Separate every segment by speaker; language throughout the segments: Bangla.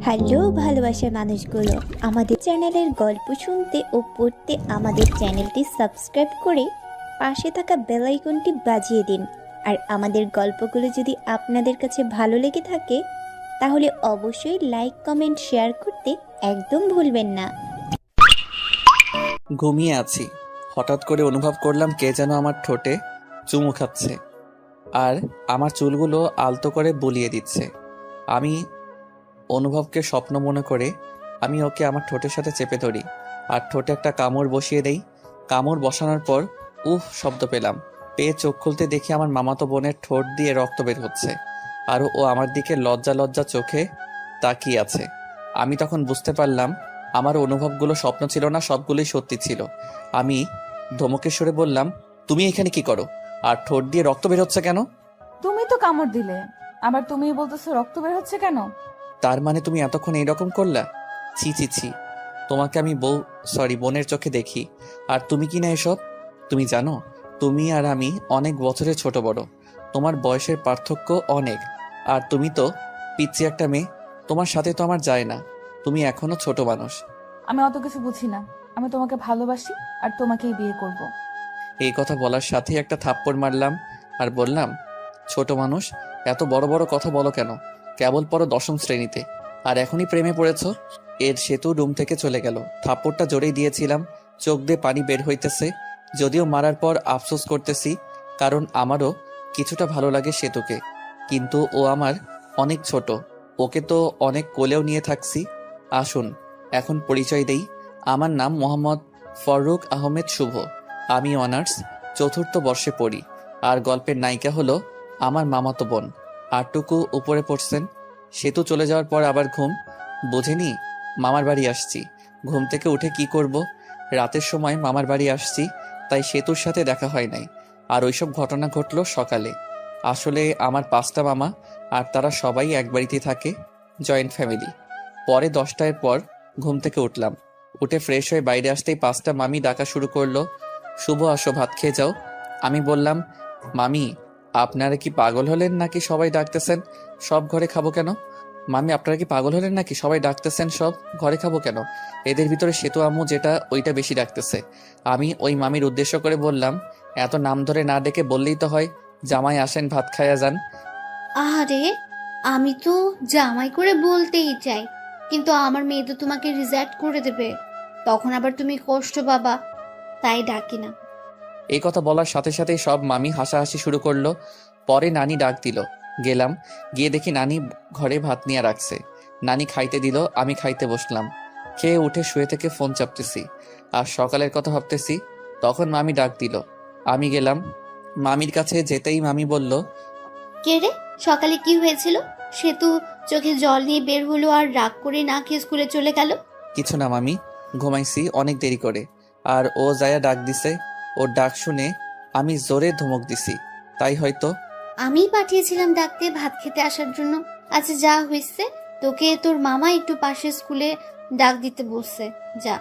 Speaker 1: হ্যালো ভালোবাসার মানুষগুলো, আমাদের চ্যানেলের গল্প শুনতে ও পড়তে আমাদের চ্যানেলটি সাবস্ক্রাইব করে পাশে থাকা বেল আইকনটি বাজিয়ে দিন। আর আমাদের গল্পগুলো যদি আপনাদের কাছে ভালো লেগে থাকে তাহলে অবশ্যই লাইক কমেন্ট শেয়ার করতে একদম ভুলবেন না।
Speaker 2: ঘুমিয়ে আছি, হঠাৎ করে অনুভব করলাম কে যেন আমার ঠোঁটে চুমু খাচ্ছে আর আমার চুলগুলো আলতো করে বুলিয়ে দিচ্ছে। আমি অনুভবকে স্বপ্ন মনে করে আমি ওকে আমার ঠোঁটের সাথে চেপে ধরি আর ঠোঁটে একটা কামড় বসিয়ে দেই। কামড় বসানোর পর উফ শব্দ পেলাম। পেয়ে চোখ খুলতে দেখি আমার মামাতো বোনের ঠোঁট দিয়ে রক্ত বের হচ্ছে আর ও আমার দিকে লজ্জা লজ্জা চোখে তাকিয়ে আছে। আমি তখন বুঝতে পারলাম আমার অনুভবগুলো স্বপ্ন ছিল না, সবগুলোই সত্যি ছিল। আমি ধমকে সরে বললাম, তুমি এখানে কি করো আর ঠোঁট দিয়ে রক্ত বের হচ্ছে কেন?
Speaker 3: তুমি তো কামড় দিলে, আবার তুমি বলতেছো রক্ত বের হচ্ছে কেন?
Speaker 2: তার মানে তুমি এতক্ষণ এইরকম করলা? ছি ছি ছি, তোমাকে আমি বোনের চোখে দেখি আর তুমি কি না এসব? তুমি জানো তুমি আর আমি অনেক বছরের ছোট বড়, তোমার বয়সের পার্থক্য অনেক। আর তুমি তো পিচ্চি একটা মেয়ে, তোমার সাথে তো আমার যায় না, তুমি এখনো ছোট মানুষ।
Speaker 3: আমি অত কিছু বুঝি না, আমি তোমাকে ভালোবাসি আর তোমাকেই বিয়ে করব।
Speaker 2: এই কথা বলার সাথেই একটা থাপ্পড় মারলাম আর বললাম, ছোট মানুষ, এত বড় বড় কথা বলো কেন? কেবল পড়ো দশম শ্রেণীতে আর এখনই প্রেমে পড়েছো? এর সেতু রুম থেকে চলে গেল। থাপ্পড়টা জোরেই দিয়েছিলাম, চোখ দিয়ে পানি বের হইতেছে। যদিও মারার পর আফসোস করতেছি, কারণ আমারও কিছুটা ভালো লাগে সেতুকে, কিন্তু ও আমার অনেক ছোট, ওকে তো অনেক কোলেও নিয়ে থাকছি। আসুন এখন পরিচয় দেই, আমার নাম মোহাম্মদ ফররুখ আহমেদ শুভ। আমি অনার্স চতুর্থ বর্ষে পড়ি আর গল্পের নায়িকা হলো আমার মামাতো বোন। আরটুকু উপরে পড়ছেন। সেতু চলে যাওয়ার পর আবার ঘুম, বুঝেনি মামার বাড়ি আসছি। ঘুম থেকে উঠে কি করব, রাতের সময় মামার বাড়ি আসছি, তাই সেতুর সাথে দেখা হয় নাই। আর ওইসব ঘটনা ঘটলো সকালে। আসলে আমার 5টা মামা আর তারা সবাই এক বাড়িতে থাকে, জয়েন্ট ফ্যামিলি। পরে 10টার পর ঘুম থেকে উঠলাম, উঠে ফ্রেশ হয়ে বাইরে আসতেই 5টা মামি ডাকা শুরু করলো, শুভ আসো ভাত খেয়ে যাও। আমি বললাম, মামি আপনারা কি পাগল হলেন নাকি সবাই ডাকতেছেন সব ঘরে খাবো কেন? মামি আপনারা কি পাগল হলেন নাকি সবাই ডাকতেছেন সব ঘরে খাবো কেন? এদের ভিতরে সেতু আম্মু যেটা ওইটা বেশি ডাকতেছে। আমি ওই মামির উদ্দেশ্য করে বললাম, এত নাম ধরে না ডেকে বললেই তো হয়, জামাই আসেন ভাত খাইয়া যান।
Speaker 4: আরে, আমি তো জামাই করে বলতেই চাই, কিন্তু আমার মেয়ে তো তোমাকে রিজেক্ট করে দেবে, তখন আবার তুমি কষ্ট পাবা, তাই ডাকি না।
Speaker 2: এই কথা বলার সাথে সাথেই সব মামি হাসাহাসি শুরু করলো। পরে নানি ডাক দিল, গেলাম, গিয়ে দেখি নানি ঘরে ভাত নিয়ে রাখছে। নানি খাইতে দিল, আমি খাইতে বসলাম। খেয়ে উঠে শুয়ে থেকে ফোন চাপতেছি আর সকালের কথা ভাবতেছি। তখন মামি ডাক দিল, আমি গেলাম। মামির কাছে যেতেই মামি বলল,
Speaker 4: কে রে, সকালে কি হয়েছিল? সে তো চোখে জল নিয়ে বের হলো আর রাগ করে না খেয়ে স্কুলে চলে গেল।
Speaker 2: কিছু না মামি, ঘুমাইছি অনেক দেরি করে। আর ও যায়া ডাক দিছে, ওর ডাক শুনে আমি জোরে ধমক দিছি, তাই হয়তো।
Speaker 4: আমি পাঠিয়েছিলাম ডাকতে ভাত খেতে আসার জন্য। আচ্ছা যা হয়েছে, তোকে তোর মামা একটু পাশের স্কুলে ডাক দিতে বলছে, যা।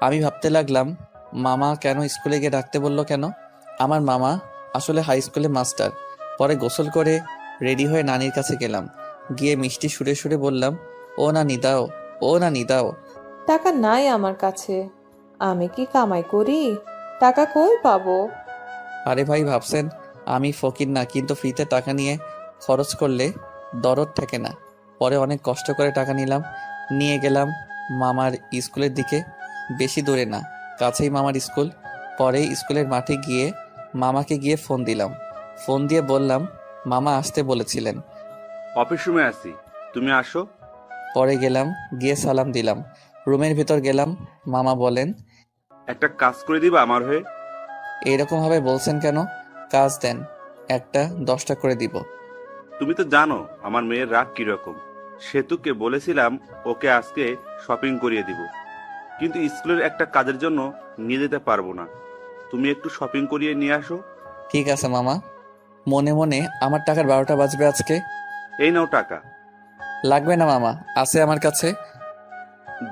Speaker 2: আমি ভাবতে লাগলাম, মামা কেন স্কুলে গিয়ে ডাকতে বললো কেন? আমার মামা আসলে হাই স্কুলে মাস্টার। পরে গোসল করে রেডি হয়ে নানির কাছে গেলাম, গিয়ে মিষ্টি সুরে সুরে বললাম, ও নানি দাও, ও নানি দাও।
Speaker 5: টাকা নাই আমার কাছে, আমি কি কামাই করি? টাকা কই পাবো?
Speaker 2: আরে ভাই ভাবছেন আমি ফকির না, কিন্তু ফ্রিতে টাকা নিয়ে খরচ করলে দরদ থাকে না। পরে অনেক কষ্ট করে টাকা নিলাম, নিয়ে গেলাম মামার স্কুলের দিকে। বেশি দূরে না, কাছেই মামার স্কুল। পরে স্কুলের মাঠে গিয়ে মামাকে গিয়ে ফোন দিলাম। ফোন দিয়ে বললাম, মামা আসতে বলেছিলেন।
Speaker 6: অফিস রুমে আছি, তুমি আসো।
Speaker 2: পরে গেলাম, গিয়ে সালাম দিলাম, রুমের ভেতর গেলাম। মামা বলেন,
Speaker 6: একটা কাজ করে দিবা আমার হয়ে?
Speaker 2: এইরকমভাবে বলছেন কেন? কাজ দেন, একটা 10টা করে দিব।
Speaker 6: তুমি তো জানো আমার মেয়ের রাগ কিরকম। সেতুকে বলেছিলাম ওকে আজকে শপিং করিয়ে দিব, কিন্তু স্কুলের একটা কাজের জন্য নিয়ে যেতে পারবো না। তুমি একটু শপিং করিয়ে নিয়ে আসো।
Speaker 2: ঠিক আছে মামা। মনে মনে, আমার টাকার 12টা বাজবে আজকে।
Speaker 6: এই নাও টাকা।
Speaker 2: লাগবে না মামা, আছে আমার কাছে।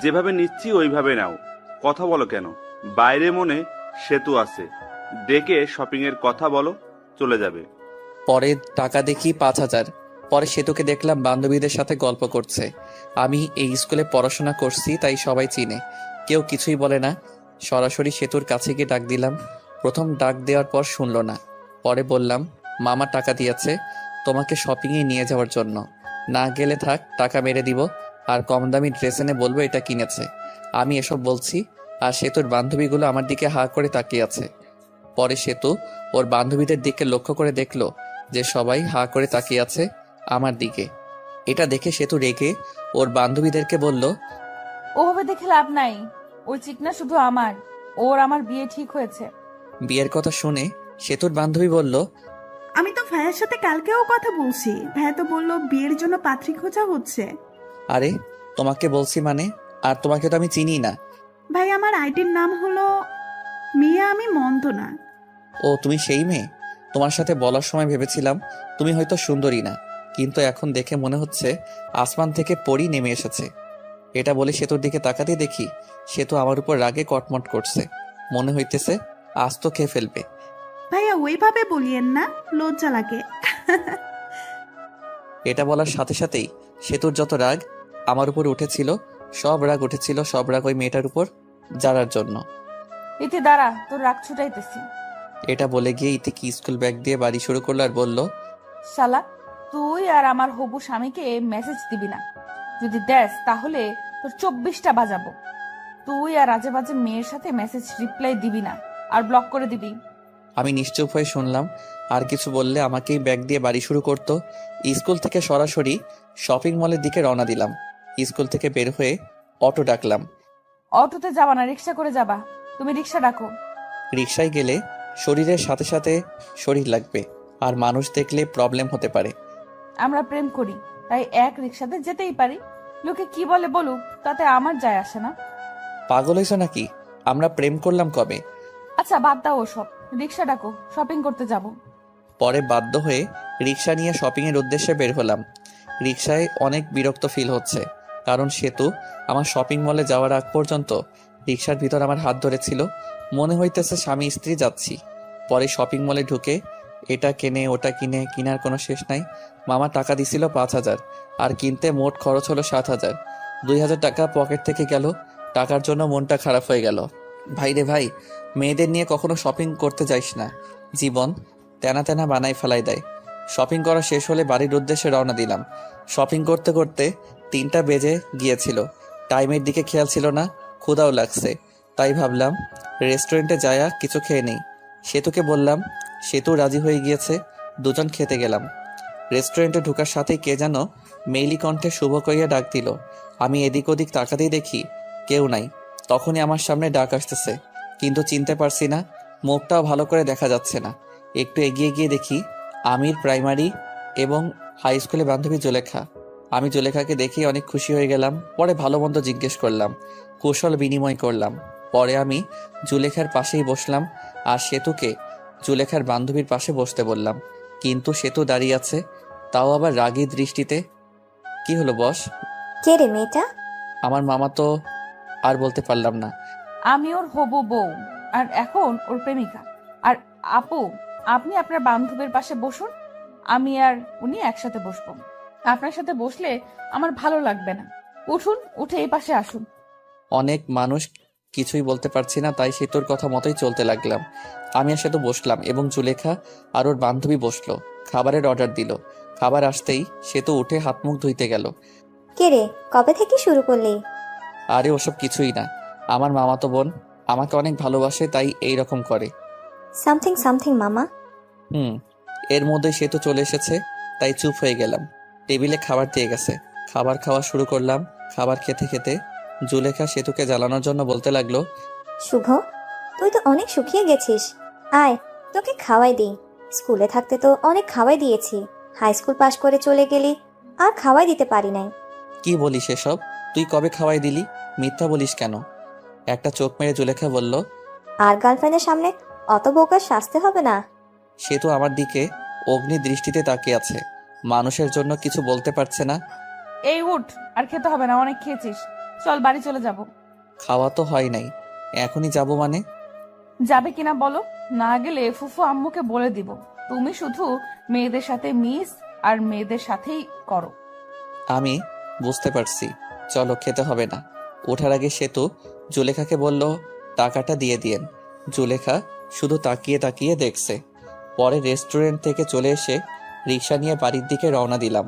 Speaker 6: যেভাবে নিচ্ছি ওইভাবে নাও, কথা বলো কেন? বাইরে মনে সেতু আছে, ডেকে শপিং এর কথা বলো, চলে যাবে।
Speaker 2: পরে টাকা দেখি 5,000। পরে সেতুকে দেখলাম বান্ধবীদের সাথে গল্প করছে। আমি এই স্কুলে পড়াশোনা করছি তাই সবাই চিনে, কেউ কিছুই বলে না। সরাসরি সেতুর কাছে গিয়ে ডাক দিলাম। প্রথম ডাক দেওয়ার পর শুনলো না। পরে বললাম, মামা টাকা দিয়েছে তোমাকে শপিংয়ে নিয়ে যাওয়ার জন্য, না গেলে থাক, টাকা মেরে দিব, আর কম দামি ড্রেস এনে বলবো এটা কিনেছে। আমি এসব বলছি আর সেতুর বান্ধবীগুলো আমার দিকে হা করে তাকিয়ে আছে। পরে সেতু ওর বান্ধবীদের দিকে লক্ষ্য করে দেখলো যে সবাই হা করে তাকিয়ে আছে আমার দিকে। এটা দেখে সেতু রেগে ওর বান্ধবীদেরকে বলল,
Speaker 3: ওভাবে দেখে লাভ নাই, ওই চিকনা শুধু আমার, ওর আমার বিয়ে ঠিক হয়েছে।
Speaker 2: বিয়ের কথা শুনে সেতুর বান্ধবী বলল,
Speaker 7: আমি তো ভাইয়ের সাথে কালকেও কথা বলছি, ভাইয়া তো বললো বিয়ের জন্য পাত্রী খোঁজা হচ্ছে।
Speaker 2: আরে তোমাকে বলছি মানে, আর তোমাকে তো আমি চিনি না।
Speaker 7: ভাই আমার আইডির নাম হলো মিয়া, আমি মন্দ না।
Speaker 2: ও তুমি সেই মেয়ে? তোমার সাথে বলার সময় ভেবেছিলাম তুমি হয়তো সুন্দরী না, কিন্তু এখন দেখে মনে হচ্ছে আসমান থেকে পরী নেমে এসেছে। এটা বলে সেতুর দিকে তাকাতে দেখি সেতু আমার উপর রাগে কটমট করছে। মনে হইতেছে আজ তো খেয়ে ফেলবে।
Speaker 7: ভাইয়া ওইভাবে বলিয়েন না, লজ্জা লাগে।
Speaker 2: এটা বলার সাথে সাথেই সেতুর যত রাগ আমার উপর উঠেছিল, সব রাগ উঠেছিল, সব রাগ ওই মেয়েটার উপর, যারার জন্য।
Speaker 3: ইতি দাঁড়া, তোর রাগ ছুটাইতেছি।
Speaker 2: এটা বলে গিয়ে ইতিকে স্কুল ব্যাগ দিয়ে বাড়ি শুরু করলো আর বলল,
Speaker 3: শালা, তুই আর আমার হবু স্বামীকে মেসেজ দিবি না, যদি দেস তাহলে তোর 24টা বাজাবো। তুই আর আজে বাজে মেয়ের সাথে মেসেজ রিপ্লাই দিবি না, আর ব্লক করে দিবি।
Speaker 2: আমি নিশ্চুপ হয়ে শুনলাম। আর কিছু বললে আমাকেই ব্যাগ দিয়ে বাড়ি শুরু করতো। স্কুল থেকে সরাসরি শপিং মলের দিকে রওনা দিলাম। স্কুল থেকে বের হয়ে অটো ডাকলাম।
Speaker 3: অটোতে যাবা না, রিক্সা করে যাবা। তুমি রিক্সা ডাকো।
Speaker 2: রিকশায় গেলে শরীরের সাথে সাথে শরীর লাগবে, আর মানুষ দেখলে প্রবলেম হতে পারে।
Speaker 3: আমরা প্রেম করি, তাই এক রিক্সাতে যেতেই পারি। লোকে কি বলে বলুক, তাতে আমার যায় আসে না।
Speaker 2: পাগল হয়েছ নাকি? আমরা প্রেম করলাম কবে?
Speaker 3: আচ্ছা বাদ দাও ওসব, রিক্সা ডাকো, শপিং করতে যাব।
Speaker 2: পরে বাধ্য হয়ে রিকশা নিয়ে শপিংয়ের উদ্দেশ্যে বের হলাম। রিকশায় অনেক বিরক্ত ফিল হচ্ছে, কারণ সেতু আমার শপিং মলে যাওয়ার আগ পর্যন্ত রিকশার ভিতর আমার হাত ধরেছিল। মনে হইতেছে স্বামী স্ত্রী যাচ্ছি। পরে শপিং মলে ঢুকে এটা কেনে ওটা কিনে, কিনার কোনো শেষ নাই। মামা টাকা দিছিল 5,000, আর কিনতে মোট খরচ হলো 7,000। 2,000 টাকা পকেট থেকে গেল। টাকার জন্য মনটা খারাপ হয়ে গেল। ভাই রে ভাই, মেয়েদের নিয়ে কখনো শপিং করতে যাইস না, জীবন তেনা তেনা বানাই ফেলাই দেয়। শপিং করা শেষ হলে বাড়ির উদ্দেশ্যে রওনা দিলাম। শপিং করতে করতে 3টা বেজে গিয়েছিল। টাইমের দিকে খেয়াল ছিল না, ক্ষুধাও লাগছে, তাই ভাবলাম রেস্টুরেন্টে যায়া কিছু খেয়ে নেই। সেতুকে বললাম, সেতু রাজি হয়ে গিয়েছে। দুজন খেতে গেলাম। রেস্টুরেন্টে ঢোকার সাথেই কে যেন মেইলি কণ্ঠে শুভ কইয়া ডাক দিল। আমি এদিক ওদিক তাকাতেই দেখি কেউ নাই। তখনই আমার সামনে ডাক আসতেছে, কিন্তু চিনতে পারছি না, মুখটাও ভালো করে দেখা যাচ্ছে না। একটু এগিয়ে গিয়ে দেখি আমির প্রাইমারি এবং হাই স্কুলে বান্ধবী জুলেখা। আমি জুলেখাকে দেখেই অনেক খুশি হয়ে গেলাম। পরে ভালো মন্দ জিজ্ঞেস করলাম, কৌশল বিনিময় করলাম। পরে আমি জুলেখার পাশেই বসলাম আর সেতুকে জুলেখার বান্ধবীর পাশে বসতে বললাম, কিন্তু সেতু দাঁড়িয়ে আছে, তাও আবার রাগী দৃষ্টিতে। কি হলো বস?
Speaker 1: কে রে মেয়েটা?
Speaker 2: আমার মামা তো। আর বলতে পারলাম না।
Speaker 3: আমি ওর হবু বউ, আর এখন ওর প্রেমিকা। আর আপু, আপনি আপনার বান্ধবীর পাশে বসুন, আমি আর উনি একসাথে বসবো। আপনার সাথে বসলে আমার ভালো লাগবে না। উঠুন, উঠে এই পাশে আসুন।
Speaker 2: অনেক মানুষ, কিছুই বলতে পারছি না, তাই সেতুর কথা মতোই চলতে লাগলাম। আমি আর সেতু বসলাম এবং জুলেখা আর ওর বান্ধবী বসলো। খাবারের অর্ডার দিল। খাবার আসতেই সেতু উঠে হাত মুখ ধুইতে গেল।
Speaker 1: কে রে, কবে থেকে শুরু করলি?
Speaker 2: আরে ওসব কিছুই না, আমার মামাতো বোন আমাকে অনেক ভালোবাসে, তাই এই রকম করে।
Speaker 1: সামথিং সামথিং মামা।
Speaker 2: এর মধ্যে সেতু চলে এসেছে, তাই চুপ হয়ে গেলাম। টেবিলে খাবার দিয়ে গেছে, খাবার খাওয়া শুরু করলাম। খাবার খেতে খেতে জুলেখা সেতুকে জ্বালানোর জন্য বলতে লাগলো,
Speaker 1: শুভ, তুই তো অনেক শুকিয়ে গেছিস, আয় তোকে খাওয়াই দিই। স্কুলে থাকতে তো অনেক খাওয়াই দিয়েছি, হাই স্কুল পাশ করে চলে গেলি, আর খাওয়াই দিতে পারি নাই।
Speaker 2: কি বলিস এসব? তুই কবে খাওয়াই দিলি? মিথ্যা বলিস কেন? একটা চোখ মেরে জুলেখা বলল,
Speaker 1: আর গার্লফ্রেন্ডের সামনে অত বোকার শাস্তি হবে না।
Speaker 2: সেতু আমার দিকে অগ্নি দৃষ্টিতে তাকিয়ে আছে, মানুষের জন্য কিছু বলতে পারছে না।
Speaker 3: এই উঠ, আর খেতে হবে না, অনেক খেয়েছিস, চল বাড়ি চলে যাব।
Speaker 2: খাওয়া তো হয় নাই, এখনই যাব মানে?
Speaker 3: যাবে কিনা বলো, না গেলে ফুফু আম্মুকে বলে দিব তুমি শুধু মেয়েদের সাথে মিস আর মেয়েদের সাথেই করো।
Speaker 2: আমি বুঝতে পারছি, চলো খেতে হবে না। ওঠার আগে সেতু জুলেখাকে বলল টাকাটা দিয়ে দিয়েন। জুলেখা শুধু তাকিয়ে তাকিয়ে দেখছে। পরে রেস্টুরেন্ট থেকে চলে এসে রিক্সা নিয়ে বাড়ির দিকে রওনা দিলাম।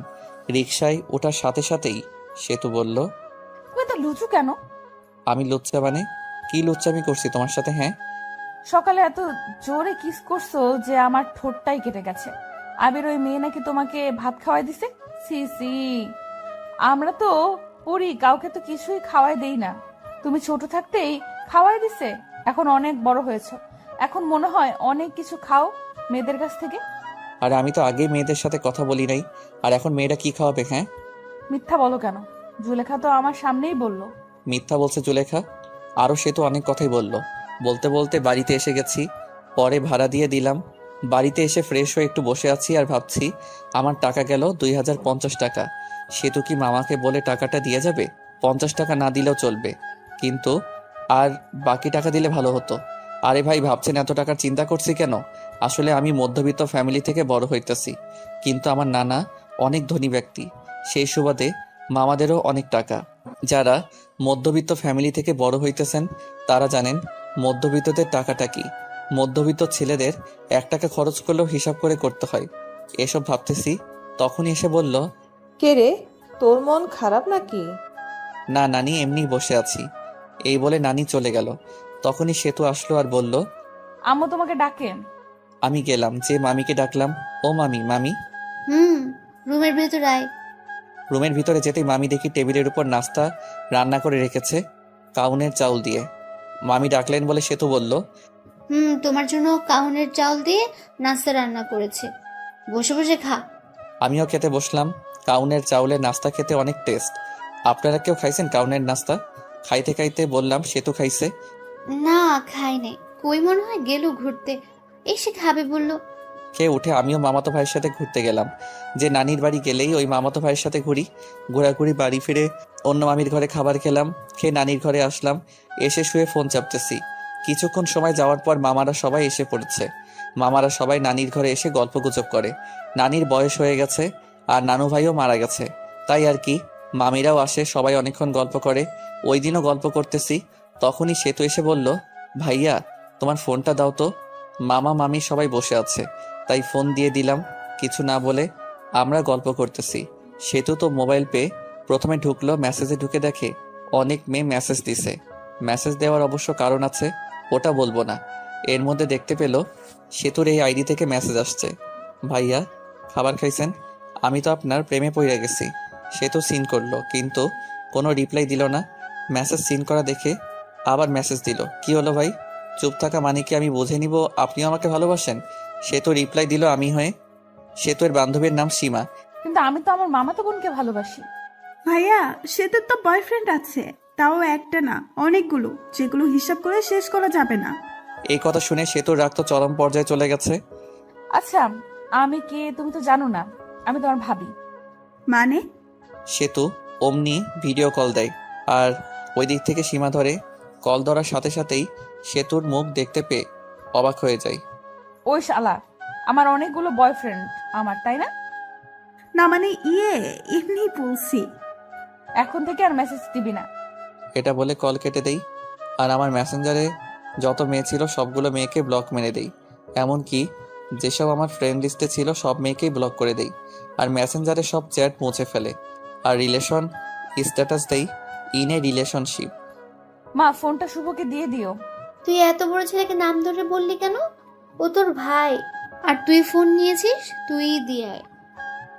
Speaker 2: রিক্সায় ওঠার সাথে সাথেই সেতু বলল,
Speaker 3: তুমি তো লুচু কেন?
Speaker 2: আমি লুচ্চা মানে? কি লুচ্চামি করছি তোমার সাথে? হ্যাঁ,
Speaker 3: সকালে এত জোরে কিস করছো যে আমার ঠোঁটটাই কেটে গেছে। আবির ওই মেয়ে নাকি তোমাকে ভাত খাওয়াই দিছে? সি সি, আমরা তো পড়ি, কাউকে তো কিছুই খাওয়াই দেই না। তুমি ছোট থাকতেই খাওয়াই দিছে, এখন অনেক বড় হয়েছো, এখন মনে হয় অনেক কিছু খাও মেয়েদের কাছ থেকে।
Speaker 2: আর আমি তো আগেই মেয়েদের সাথে কথা বলি নাই, আর এখন মেয়েরা কি খাওয়াবে? হ্যাঁ,
Speaker 3: মিথ্যা বলো কেন? জুলেখা তো আমার সামনেই বললো।
Speaker 2: মিথ্যা বলছে জুলেখা? আরও সে তো অনেক কথাই বলল। বলতে বলতে বাড়িতে এসে গেছি, পরে ভাড়া দিয়ে দিলাম। বাড়িতে এসে ফ্রেশ হয়ে একটু বসে আছি আর ভাবছি আমার টাকা গেল 2050 টাকা। সেতু কি মামাকে বলে টাকাটা দিয়ে যাবে? 50 টাকা না দিলেও চলবে, কিন্তু আর বাকি টাকা দিলে ভালো হতো। আরে ভাই, ভাবছেন এত টাকার চিন্তা করছি কেন? আসলে আমি মধ্যবিত্ত ফ্যামিলি থেকে বড় হইতেছি, কিন্তু আমার নানা অনেক ধনী ব্যক্তি, সেই সুবাদে মামাদেরও অনেক টাকা। যারা মধ্যবিত্ত ফ্যামিলি থেকে বড় হইতেছেন তারা জানেন মধ্যবিত্তদের টাকাটা কি। মধ্যবিত্ত ছেলেদের 1 টাকা খরচ করলেও হিসাব করে করতে হয়। এসব ভাবতেছি, তখনই এসে বলল,
Speaker 5: কে রে, তোর মন খারাপ নাকি?
Speaker 2: না নানি, এমনি বসে আছি। এই বলে নানি চলে গেল। তখনই সেতু আসলো আর বলল,
Speaker 3: আম্মু তোমাকে ডাকে।
Speaker 2: আমি গেলাম, যে মামিকে ডাকলাম, ও মামি। মামি
Speaker 4: রুমের ভেতর আয়।
Speaker 2: রুমের ভিতরে যেতেই মামি দেখি টেবিলের উপর নাস্তা রান্না করে রেখেছে, কাউনের চাউল দিয়ে। মামি ডাকলেন বলে সেতু বলল,
Speaker 4: তোমার জন্য কাউনের চাল দিয়ে নাস্তা রান্না করেছে, বসে বসে খা।
Speaker 2: আমিও খেতে বসলাম। কাউনের চাউলের নাস্তা খেতে অনেক টেস্ট। আপনারা কেউ খাইছেন কাউনের নাস্তা? খাইতে খাইতে বললাম, সেতু খাইছে।
Speaker 4: না, খাই নাই, কই মনে হয় গেল ঘুরতে, এসে খাবে বললো।
Speaker 2: খেয়ে উঠে আমিও মামাতো ভাইয়ের সাথে ঘুরতে গেলাম। যে নানির বাড়ি গেলেই ওই মামাতো ভাইয়ের সাথে ঘুরি। ঘোরাঘুরি, বাড়ি ফিরে অন্য মামির ঘরে খাবার খেলাম, খেয়ে নানির ঘরে আসলাম। এসে শুয়ে ফোন চাপতেছি। কিছুক্ষণ সময় যাওয়ার পর মামারা সবাই এসে পড়েছে। মামারা সবাই নানির ঘরে এসে গল্পগুজব করে। নানির বয়স হয়ে গেছে আর নানু ভাইও মারা গেছে, তাই আর কি। মামিরাও আসে, সবাই অনেকক্ষণ গল্প করে। ওই দিনও গল্প করতেছি, তখনই সেতু এসে বলল, ভাইয়া তোমার ফোনটা দাও তো। মামা মামি সবাই বসে আছে, তাই ফোন দিয়ে দিলাম। কিছু না বলে আমরা গল্প করতেছি। সেতু তো মোবাইল পেয়ে প্রথমে ঢুকলো, মেসেজে ঢুকে দেখে অনেক মেয়ে মেসেজ দিছে। মেসেজ দেওয়ার অবশ্য কারণ আছে, ওটা বলবো না। এর মধ্যে দেখতে পেল সেতুর এই আইডি থেকে মেসেজ আসছে, ভাইয়া খাবার খাইছেন? আমি তো আপনার প্রেমে পড়ে গেছি। সেতু সিন করলো, কিন্তু কোনো রিপ্লাই দিল না। মেসেজ সিন করা দেখে আবার মেসেজ দিল, কি হলো ভাই? চুপ থাকা মানে কি আমি বুঝে নিব আপনিও আমাকে ভালোবাসেন? সেতু রিপ্লাই দিল আমি হয়ে। সেতুর বান্ধবীর নাম সীমা।
Speaker 3: কিন্তু আমি তো আমার মামাতো বোনকে ভালোবাসি।
Speaker 7: ভাইয়া সেতুর তো বয়ফ্রেন্ড আছে, তাও একটা না অনেকগুলো, যেগুলো হিসাব করে শেষ করা যাবে না।
Speaker 2: এই কথা শুনে সেতুর রাগ তো চরম পর্যায়ে চলে গেছে।
Speaker 3: আচ্ছা, আমি কে তুমি তো জানো না, আমি তোমার ভাবি।
Speaker 7: মানে?
Speaker 2: সেতু অমনি ভিডিও কল দেয়, আর ওই দিক থেকে সীমা ধরে। কল ধরার সাথে সাথেই সেতুর মুখ দেখতে পেয়ে অবাক হয়ে যায়।
Speaker 3: ওই শালা, আমার অনেকগুলো বয়ফ্রেন্ড আমার, তাই না?
Speaker 7: না মানে এমনি বলছি।
Speaker 3: এখন থেকে আর মেসেজ দিবি না।
Speaker 2: এটা বলে কল কেটে দেই, আর আমার মেসেঞ্জারে যত মেয়ে ছিল সবগুলো মেয়েকে ব্লক মেরে দেই। এমনকি যেসব আমার ফ্রেন্ড লিস্টে ছিল সব মেয়েকেই ব্লক করে দেই, আর মেসেঞ্জারে সব চ্যাট মুছে ফেলে, আর রিলেশন স্ট্যাটাস দেই ইন এ রিলেশনশিপ।
Speaker 3: মা, ফোনটা শুভকে দিয়ে দিও।
Speaker 4: তুই এত বড় ছেলেকে নাম ধরে বললি কেন? ও তোর ভাই, আর তুই ফোন নিয়েছিস, তুই দিয়ে আয়।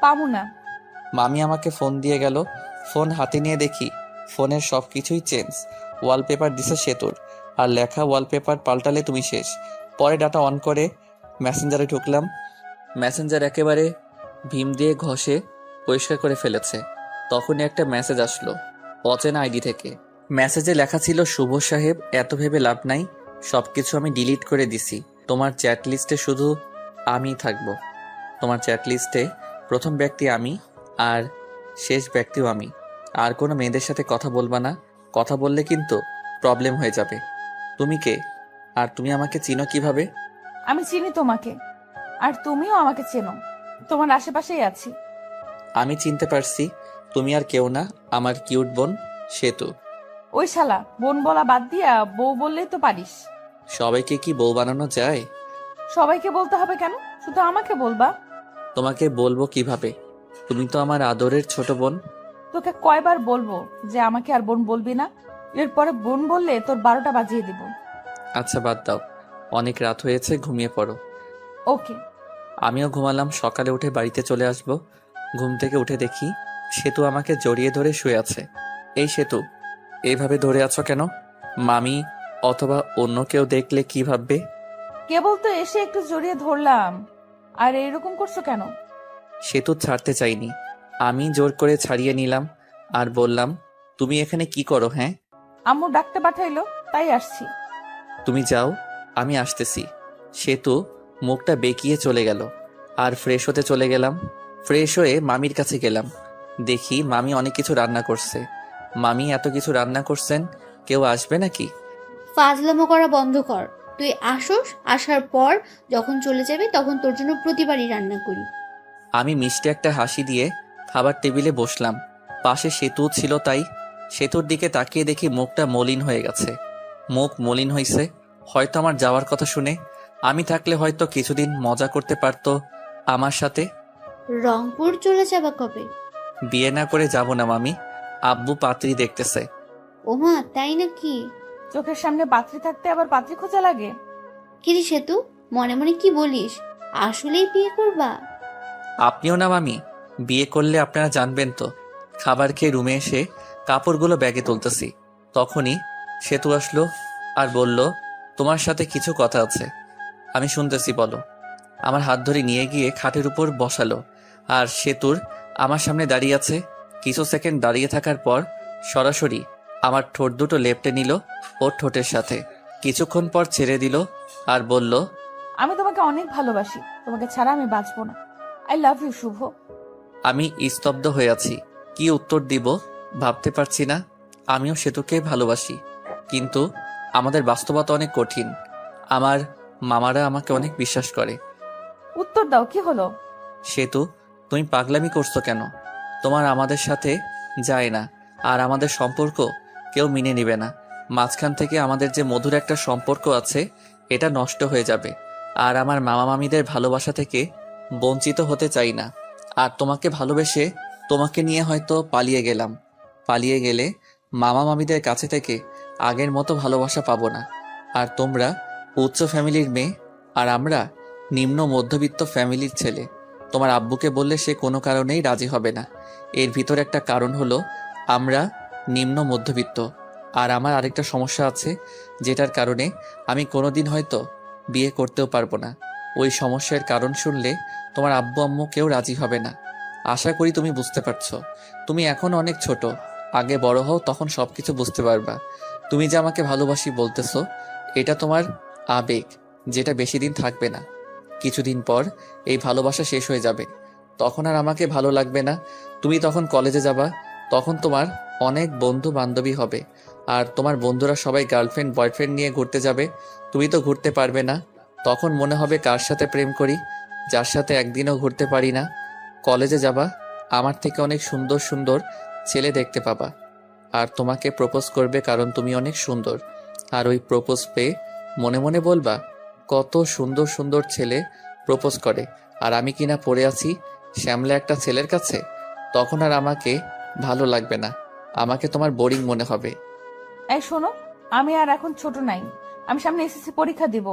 Speaker 3: পাবো না।
Speaker 2: মামি আমাকে ফোন দিয়ে গেল। ফোন হাতে নিয়ে দেখি ফোনের সব কিছুই চেঞ্জ। ওয়ালপেপার দিছে সেতুর, আর লেখা ওয়ালপেপার পাল্টালে তুমি শেষ। পরে ডাটা অন করে মেসেঞ্জারে ঢুকলাম। মেসেঞ্জার একেবারে ভীম দিয়ে ঘষে পরিষ্কার করে ফেলেছে। তখনই একটা মেসেজ আসলো অচেনা আইডি থেকে। মেসেজে লেখা ছিল, শুভ সাহেব, এত ভেবে লাভ নাই, সবকিছু আমি ডিলিট করে দিছি। তোমার চ্যাট লিস্টে শুধু আমিই থাকবো। তোমার চ্যাট লিস্টে প্রথম ব্যক্তি আমি, আর শেষ ব্যক্তিও আমি। আর কোনো মেয়েদের সাথে কথা বলবা না, কথা বললে কিন্তু প্রবলেম হয়ে যাবে। তুমি কে? আর তুমি আমাকে চিনো কিভাবে?
Speaker 3: আমি চিনি তোমাকে, আর তুমিও আমাকে চেনো, তোমার আশেপাশেই আছি।
Speaker 2: আমি চিনতে পারছি তুমি আর কেউ না, আমার কিউট বোন সেতু।
Speaker 3: ওই শালা, বোন বলা বাদ দিয়া বউ বললেই তো পারিস।
Speaker 2: সবাইকে কি বউ বানানো যায়?
Speaker 3: সবাইকে বলতে হবে কেন? শুধু আমাকে বলবা।
Speaker 2: তোমাকে বলবো কিভাবে? তুমি তো আমার আদরের ছোট বোন।
Speaker 3: তোকে কয়বার বলবো যে আমাকে আর বোন বলবি না? এরপরে বোন বললে তোর 12টা বাজিয়ে দিব।
Speaker 2: আচ্ছা বাদ দাও, অনেক রাত হয়েছে, ঘুমিয়ে পড়ো।
Speaker 3: ওকে।
Speaker 2: আমিও ঘুমালাম। সকালে উঠে বাড়িতে চলে আসব। ঘুম থেকে উঠে দেখি সেতু আমাকে জড়িয়ে ধরে শুয়ে আছে। এই সেতু, এইভাবে ধরে আছো কেন? মামি অথবা অন্য কেউ দেখলে কি ভাববে?
Speaker 3: কেবল তো এসে একটু জড়িয়ে ধরলাম, আর এরকম করছো কেন?
Speaker 2: সেতু ছাড়তে চাইনি, আমি জোর করে ছাড়িয়ে নিলাম আর বললাম, তুমি এখানে কি করো? হ্যাঁ,
Speaker 3: আম্মু ডাকতে পাঠাইলো, তাই আসছি।
Speaker 2: তুমি যাও, আমি আসতেছি। সেতু মুখটা বেঁকিয়ে চলে গেল আর ফ্রেশ হতে চলে গেলাম। ফ্রেশ হয়ে মামির কাছে গেলাম। দেখি মামি অনেক কিছু রান্না করছে। মামি এত কিছু রান্না করছেন, কেউ আসবে নাকি?
Speaker 4: ফাজলামো করা বন্ধ কর। তুই আসোস, আসার পর যখন চলে যাবি তখন তোর জন্য প্রতিবারই রান্না করি।
Speaker 2: আমি মিষ্টি একটা হাসি দিয়ে খাবার টেবিলে বসলাম। পাশে সেতু ছিল, তাই সেতুর দিকে তাকিয়ে দেখি মুখটা মলিন হয়ে গেছে। মুখ মলিন হয়েছে হয়তো আমার যাওয়ার কথা শুনে। আমি থাকলে হয়তো কিছুদিন মজা করতে পারতো আমার সাথে।
Speaker 4: রংপুর চলে যাবা কবে?
Speaker 2: বিয়ে না করে যাব না মামি, আব্বু পাত্রী দেখতেছে।
Speaker 4: ওমা, তাই নাকি?
Speaker 3: চোখের সামনে পাত্রী থাকতে আবার পাত্রী খোঁজা লাগে?
Speaker 4: কিরে সেতু, মনে মনে কি বলিস? আসলেই বিয়ে করবা?
Speaker 2: আপনিও না মামি, বিয়ে করলে আপনারা জানবেন তো। খাবার খেয়ে রুমে এসে কাপড়গুলো ব্যাগে তুলতেছি, তখনই সেতু আসলো আর বলল, তোমার সাথে কিছু কথা আছে। আমি শুনতেছি, বলো। আমার হাত ধরে নিয়ে গিয়ে খাটের উপর বসালো আর সেতুর আমার সামনে দাঁড়িয়ে আছে। কিছু সেকেন্ড দাঁড়িয়ে থাকার পর সরাসরি আমার ঠোঁট দুটো লেপটে নিল ওর ঠোঁটের সাথে। কিছুক্ষণ পর ছেড়ে দিল আর বলল,
Speaker 3: আমি তোমাকে অনেক ভালোবাসি, তোমাকে ছাড়া আমি বাঁচবো না। আই লাভ ইউ শুভ।
Speaker 2: আমি স্তব্ধ হয়ে আছি, কি উত্তর দিব ভাবতে পারছি না। আমিও সেতুকে ভালোবাসি, কিন্তু আমাদের বাস্তবতা অনেক কঠিন। আমার মামারা আমাকে অনেক বিশ্বাস করে।
Speaker 3: উত্তর দাও, কি হলো?
Speaker 2: সেতু, তুমি পাগলামি করছো কেন? তোমার আমাদের সাথে যায় না, আর আমাদের সম্পর্ক কেউ মেনে নিবে না। মাঝখান থেকে আমাদের যে মধুর একটা সম্পর্ক আছে, এটা নষ্ট হয়ে যাবে। আর আমার মামা মামিদের ভালোবাসা থেকে বঞ্চিত হতে চাই না। আর তোমাকে ভালোবেসে তোমাকে নিয়ে হয়তো পালিয়ে গেলাম। পালিয়ে গেলে মামা মামিদের কাছে থেকে আগের মতো ভালোবাসা পাবো না। আর তোমরা উচ্চ ফ্যামিলির মেয়ে, আর আমরা নিম্ন মধ্যবিত্ত ফ্যামিলির ছেলে। তোমার আব্বুকে বললে সে কোনো কারণেই রাজি হবে না। এর ভিতর একটা কারণ হলো আমরা নিম্ন মধ্যবিত্ত। আর আমার আরেকটা সমস্যা আছে, যেটার কারণে আমি কোনোদিন হয়তো বিয়ে করতেও পারবো না। ওই সমস্যার কারণ শুনলে তোমার আব্বু আম্মু কেউ রাজি হবে না। আশা করি তুমি বুঝতে পারছো। তুমি এখন অনেক ছোট, আগে বড় হও, তখন সবকিছু বুঝতে পারবা। তুমি যে আমাকে ভালোবাসি বলতেছো, এটা তোমার আবেগ, যেটা বেশি দিন থাকবে না। কিছুদিন পর এই ভালোবাসা শেষ হয়ে যাবে, তখন আর আমাকে ভালো লাগবে না। তুমি তখন কলেজে যাবা, তখন তোমার অনেক বন্ধু বান্ধবী হবে, আর তোমার বন্ধুরা সবাই গার্লফ্রেন্ড বয়ফ্রেন্ড নিয়ে ঘুরতে যাবে। তুমি তো ঘুরতে পারবে না। তখন মনে হবে কার সাথে প্রেম করি, যার সাথে একদিনও ঘুরতে পারি না। কলেজে যাবা, আমার থেকে অনেক সুন্দর সুন্দর ছেলে দেখতে পাবা, আর তোমাকে প্রপোজ করবে কারণ তুমি অনেক সুন্দর। আর ওই প্রপোজ পেয়ে মনে মনে বলবা, কত সুন্দর সুন্দর ছেলে প্রপোজ করে, আর আমি কিনা পড়ে আছি শ্যামলা একটা ছেলের কাছে। তখন আর আমাকে ভালো লাগবে না, আমাকে তোমার বোরিং মনে হবে।
Speaker 3: এই শোনো, আমি আর এখন ছোট নাই। আমি সামনে এসএসসি পরীক্ষা দিব,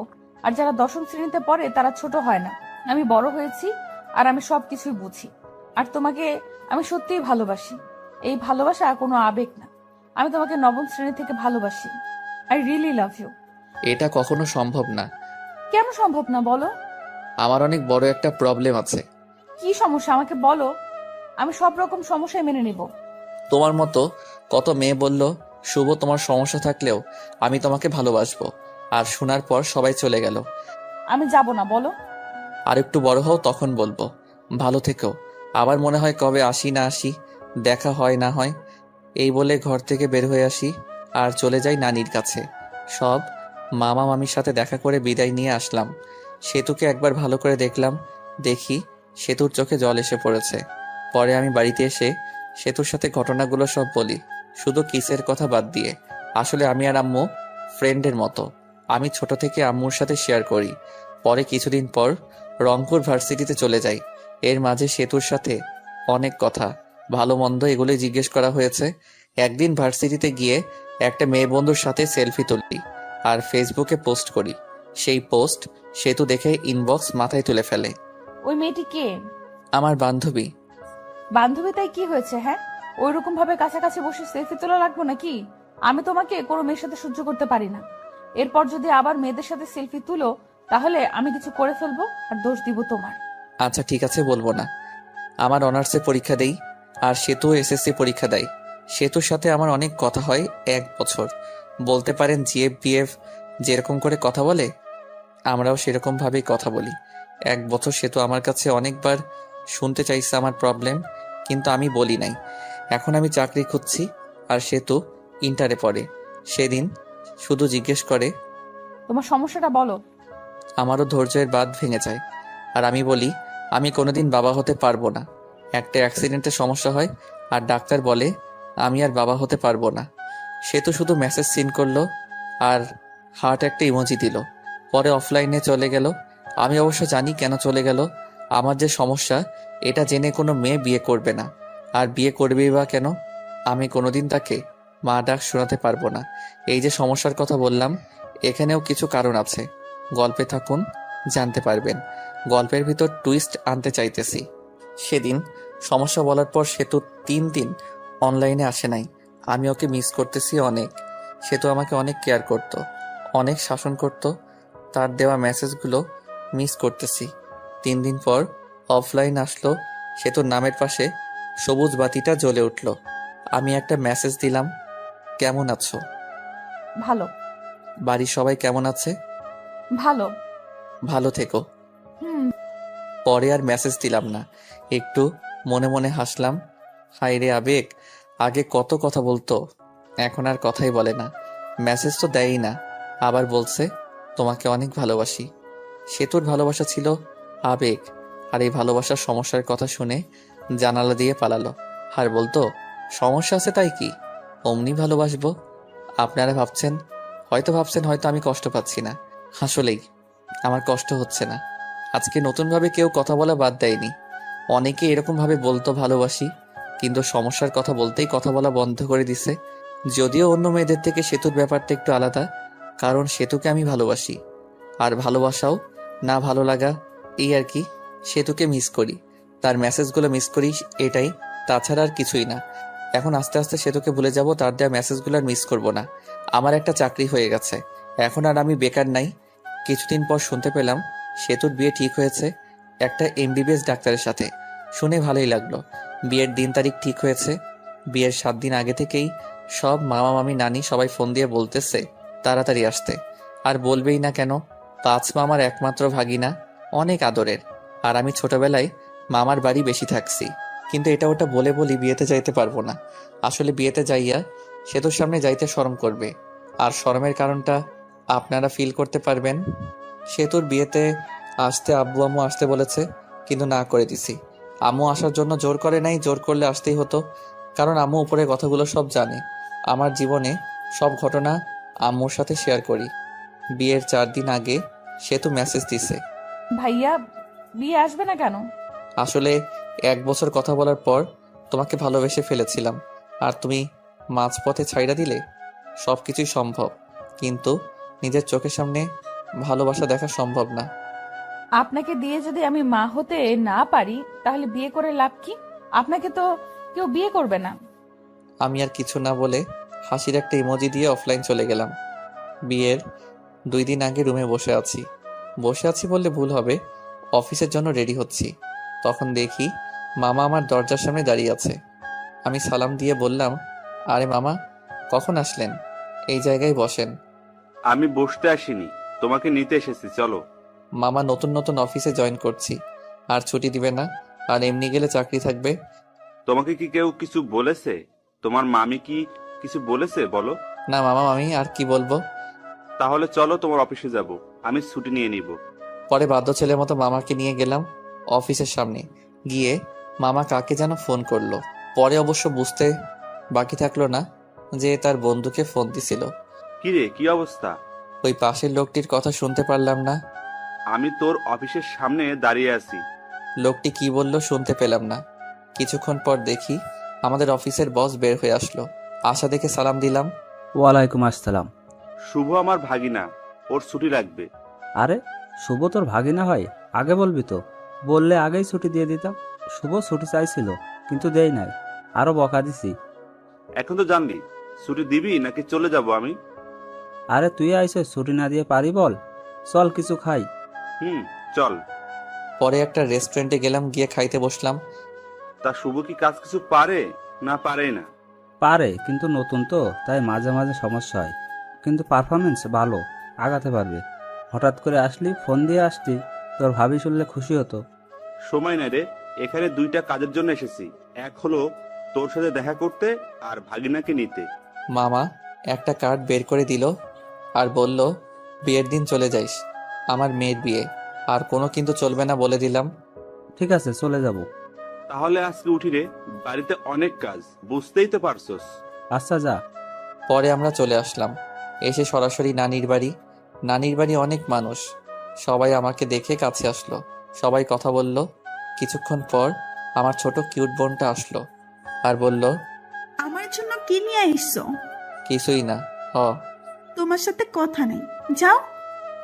Speaker 3: আর যারা 10ম শ্রেণীতে পড়ে তারা ছোট হয় না। আমি বড় হয়েছি, আর আমি সবকিছুই বুঝি। আর তোমাকে আমি সত্যিই ভালোবাসি। এই ভালোবাসা কোনো আবেগ না। আমি তোমাকে 9ম শ্রেণী থেকে ভালোবাসি। I really love you.
Speaker 2: এটা কখনো সম্ভব না।
Speaker 3: কেন সম্ভব না বলো?
Speaker 2: আমার অনেক বড় একটা প্রবলেম আছে।
Speaker 3: কি সমস্যা আমাকে বলো, আমি সব রকম সমস্যায় মেনে নিব।
Speaker 2: তোমার মতো কত মেয়ে বলল, শুভ তোমার সমস্যা থাকলেও আমি তোমাকে ভালোবাসবো, আর শোনার পর সবাই চলে গেল।
Speaker 3: আমি যাব না, বলো।
Speaker 2: আর একটু বড় হও, তখন বলবো। ভালো থেকো। আবার মনে হয় কবে আসি না আসি, দেখা হয় না হয়। এই বলে ঘর থেকে বের হয়ে আসি আর চলে যাই নানির কাছে। সব মামা মামির সাথে দেখা করে বিদায় নিয়ে আসলাম। সেতুকে একবার ভালো করে দেখলাম, দেখি সেতুর চোখে জল এসে পড়েছে। পরে আমি বাড়িতে এসে সেতুর সাথে ঘটনাগুলো সব বলি, শুধু কিসের কথা বাদ দিয়ে। আসলে আমি আর আম্মু ফ্রেন্ডের মতো। আমি ছোট থেকে আম্মুর সাথে শেয়ার করি। পরে কিছুদিন পর রংপুর ভার্সিটিতে চলে যাই। এর মাঝে সেতুর সাথে অনেক কথা, ভালো মন্দ এগুলোই জিজ্ঞেস করা হয়েছে। একদিন ভার্সিটিতে গিয়ে একটা মেয়ে বন্ধুর সাথে সেলফি তুলি আর ফেসবুকে পোস্ট করি। সেই পোস্ট সেতু দেখে ইনবক্স মাথায় তুলে ফেলে।
Speaker 3: ওই মেয়েটি কে?
Speaker 2: আমার বান্ধবী।
Speaker 3: বান্ধবী, তাই কি হয়েছে? হ্যাঁ, ওইরকম ভাবে কাছাকাছি বসে সেলফি তোলা লাগবে নাকি? আমি তোমাকে কোনো মেয়ের সাথে সহ্য করতে পারি না। এরপর যদি আবার মেয়েদের সাথে সেলফি তুলো, তাহলে আমি কিছু করে ফেলবো আর দোষ দিব তোমার।
Speaker 2: আচ্ছা ঠিক আছে, বলবো না। আমার অনার্সে পরীক্ষা দেই আর সেতু এসএসসি পরীক্ষা দেয়। সেতুর সাথে আমার অনেক কথা হয় 1 বছর। বলতে পারেন জিএফ বিএফ যেরকম করে কথা বলে আমরাও সেরকম ভাবেই কথা বলি। 1 বছর সেতু আমার কাছে অনেকবার শুনতে চাইছে আমার প্রবলেম, কিন্তু আমি বলি নাই। এখন আমি চাকরি খুঁজছি আর সেতু ইন্টারে পড়ে। সেদিন শুধু জিজ্ঞেস করে,
Speaker 3: তোমার সমস্যাটা বলো।
Speaker 2: আমারও ধৈর্যের বাঁধ ভেঙে যায় আর আমি বলি আমি কোনোদিন বাবা হতে পারবো না। একটা অ্যাক্সিডেন্টে সমস্যা হয় আর ডাক্তার বলে আমি আর বাবা হতে পারবো না। সে তো শুধু মেসেজ সিন করলো আর হার্ট একটা ইমোজি দিল। পরে অফলাইনে চলে গেল। আমি অবশ্য জানি কেন চলে গেল। আমার যে সমস্যা এটা জেনে কোনো মেয়ে বিয়ে করবে না, আর বিয়ে করবেই বা কেন? আমি কোনোদিন তাকে মা ডাক শোনাতে পারবো না। এই যে সমস্যার কথা বললাম, এখানেও কিছু কারণ আছে। গল্পে থাকুন, জানতে পারবেন। গল্পের ভিতর টুইস্ট আনতে চাইতেছি। সেদিন সমস্যা বলার পর সেতু 3 দিন অনলাইনে আসে নাই। আমি ওকে মিস করতেছি অনেক। সেতু আমাকে অনেক কেয়ার করত, অনেক শাসন করত। তার দেওয়া মেসেজগুলো মিস করতেছি। 3 দিন পর অফলাইন আসলো। সেতুর নামের পাশে সবুজ বাতিটা জ্বলে উঠল। আমি একটা মেসেজ দিলাম, কেমন আছো?
Speaker 3: ভালো।
Speaker 2: বাড়ির সবাই কেমন আছে?
Speaker 3: ভালো।
Speaker 2: ভালো থেকো।
Speaker 3: হুম।
Speaker 2: পরে আর মেসেজ দিলাম না। একটু মনে মনে হাসলাম। হায় রে আবেগ, আগে কত কথা বলতো, এখন আর কথাই বলে না। মেসেজ তো দেয়ই না, আবার বলছে তোমাকে অনেক ভালোবাসি। সেতুর ভালোবাসা ছিল আবেগ, আর এই ভালোবাসার সমস্যার কথা শুনে জানালা দিয়ে পালালো। আর বলতো সমস্যা আছে তাই কি, অমনি ভালোবাসবো। আপনারা ভাবছেন হয়তো আমি কষ্ট পাচ্ছি না। আসলেই আমার কষ্ট হচ্ছে না। আজকে নতুনভাবে কেউ কথা বলা বাদ দেয়নি। অনেকে এরকম ভাবে বলতো ভালোবাসি, কিন্তু সমস্যার কথা বলতেই কথা বলা বন্ধ করে দিছে। যদিও অন্য মেয়েদের থেকে সেতুর ব্যাপারটা একটু আলাদা, কারণ সেতুকে আমি ভালোবাসি। আর ভালোবাসাও না ভালো লাগা, এই আর কি। সেতুকে মিস করি, তার মেসেজগুলো মিস করি, এটাই, তাছাড়া আর কিছুই না। এখন আস্তে আস্তে সেতুকে ভুলে যাব, তার দেওয়া মেসেজগুলো আর মিস করব না। আমার একটা চাকরি হয়ে গেছে, এখন আর আমি বেকার নাই। কিছুদিন পর শুনতে পেলাম সেতুর বিয়ে ঠিক হয়েছে একটা এমবিবিএস ডাক্তারের সাথে। শুনে ভালোই লাগলো। বিয়ের দিন তারিখ ঠিক হয়েছে। বিয়ের 7 দিন আগে থেকেই সব মামা মামি নানি সবাই ফোন দিয়ে বলতেছে তাড়াতাড়ি আসতে। আর বলবেই না কেন, 5 মামার একমাত্র ভাগিনা, অনেক আদরের। আর আমি ছোটবেলায় মামার বাড়ি বেশি থাকছি, কিন্তু এটা ওটা বলে বলি বিয়েতে যাইতে পারবো না। আসলে বিয়েতে যাইয়া সেতুর সামনে যাইতে শরম করবে, আর শরমের কারণটা আপনারা ফিল করতে পারবেন। সেতুর বিয়েতে আসতে আব্বু আম্মু আসতে বলেছে, কিন্তু না করে দিছি। আম্মু আসার জন্য জোর করে নাই, জোর করলে আসতেই হতো, কারণ আম্মু উপরে কথাগুলো সব জানে। আমার জীবনে সব ঘটনা আম্মুর সাথে শেয়ার করি। বিয়ের 4 দিন আগে সেতু মেসেজ দিছে,
Speaker 3: ভাইয়া বিয়ে আসবে না কেন?
Speaker 2: আসলে 1 বছর কথা বলার পর তোমাকে ভালোবেসে ফেলেছিলাম, আর তুমি মাঝপথে ছাইড়া দিলে। সবকিছুই সম্ভব, কিন্তু নিজের চোখের সামনে ভালোবাসা দেখা সম্ভব না।
Speaker 3: আপনাকে দিয়ে যদি আমি মা হতে না পারি, তাহলে বিয়ে করে লাভ কি? আপনাকে তো কেউ বিয়ে করবে না।
Speaker 2: আমি আর কিছু না বলে হাসির একটা ইমোজি দিয়ে অফলাইন চলে গেলাম। বিয়ের 2 দিন আগে রুমে বসে আছি বললে ভুল হবে, অফিসের জন্য রেডি হচ্ছি। তখন দেখি মামা আমার দরজার সামনে দাঁড়িয়ে আছে। আমি সালাম দিয়ে বললাম, আরে মামা, কখন আসলেন? এই জায়গায় বসেন।
Speaker 6: আমি বসতে আসিনি, তোমাকে নিতে এসেছি, চলো।
Speaker 2: মামা, নতুন নতুন অফিসে জয়েন করছি, আর ছুটি দিবে না, আর এমনি গেলে চাকরি থাকবে।
Speaker 6: তোমাকে কি কেউ কিছু বলেছে? তোমার মামি কি কিছু বলেছে বলো?
Speaker 2: না মামা, আমি আর কি বলবো।
Speaker 6: তাহলে চলো, তোমার অফিসে যাব, আমি ছুটি নিয়ে নিব।
Speaker 2: পরে বাধ্য ছেলের মতো মামাকে নিয়ে গেলাম অফিসের সামনে। গিয়ে মামা কাকে যেন ফোন করলো। পরে অবশ্য বুঝতে বাকি থাকলো না যে তার বন্ধুকে ফোন দিছিল।
Speaker 6: কিরে, কি অবস্থা?
Speaker 2: ওই পাশের লোকটির কথা শুনতে পারলাম না।
Speaker 6: আমি তোর অফিসের সামনে দাঁড়িয়ে আছি।
Speaker 2: লোকটি কি বলল শুনতে পেলাম না। কিছুক্ষণ পর দেখি আমাদের অফিসের বস বের হয়ে আসলো। আশা দেখে সালাম দিলাম।
Speaker 8: ওয়ালাইকুম আসসালাম।
Speaker 6: শুভ আমার ভাগিনা, ওর ছুটি লাগবে।
Speaker 8: আরে শুভ তোর ভাগিনা হয়? আগে বলবি তো, বললে আগেই ছুটি দিয়ে দিতাম। শুভ ছুটি চাইছিল কিন্তু দেই নাই, আরো বকা দিছি।
Speaker 6: এখন তো জানলি, ছুটি দিবি নাকি চলে যাব আমি?
Speaker 8: আরে তুই আইসে ছুটি না দিয়ে পারি বল? চল কিছু খাই।
Speaker 6: চল।
Speaker 2: পরে একটা রেস্টুরেন্টে গেলাম, গিয়ে খাইতে বসলাম।
Speaker 6: তা শুভ কি কাজ কিছু পারে না পারেই না?
Speaker 8: পারে, কিন্তু নতুন তো, তাই মাঝে মাঝে সমস্যা হয়। কিন্তু পারফরমেন্স ভালো, আগাতে পারবে। হঠাৎ করে আসলি, ফোন দিয়ে আসতি, তোর ভাবি শুনলে খুশি হতো।
Speaker 6: সময় নাই রে, এখানে দুইটা কাজের জন্য এসেছি। এক হলো তোর সাথে দেখা করতে, আর ভাগিনাকে নিতে।
Speaker 2: মামা একটা কার্ড বের করে দিল আর বলল, বিয়ের দিন চলে যাইস, আমার মেয়ের বিয়ে, আর কোনো কিন্তু চলবে না বলে দিলাম।
Speaker 8: ঠিক আছে, চলে যাব।
Speaker 6: তাহলে আজকে উঠি রে, বাড়িতে অনেক কাজ, বুঝতেই তো পারছস।
Speaker 8: আচ্ছা যা।
Speaker 2: পরে আমরা চলে আসলাম, এসে সরাসরি নানির বাড়ি। নানির বাড়ি অনেক মানুষ, সবাই আমাকে দেখে কাছে আসলো, সবাই কথা বলল। কিছুক্ষণ পর আমার ছোট কিউট বোনটা আসলো আর বলল,
Speaker 7: আমার জন্য কি নিয়ে এসছো?
Speaker 2: কিছুই না।
Speaker 7: তোমার সাথে কথা নেই, যাও।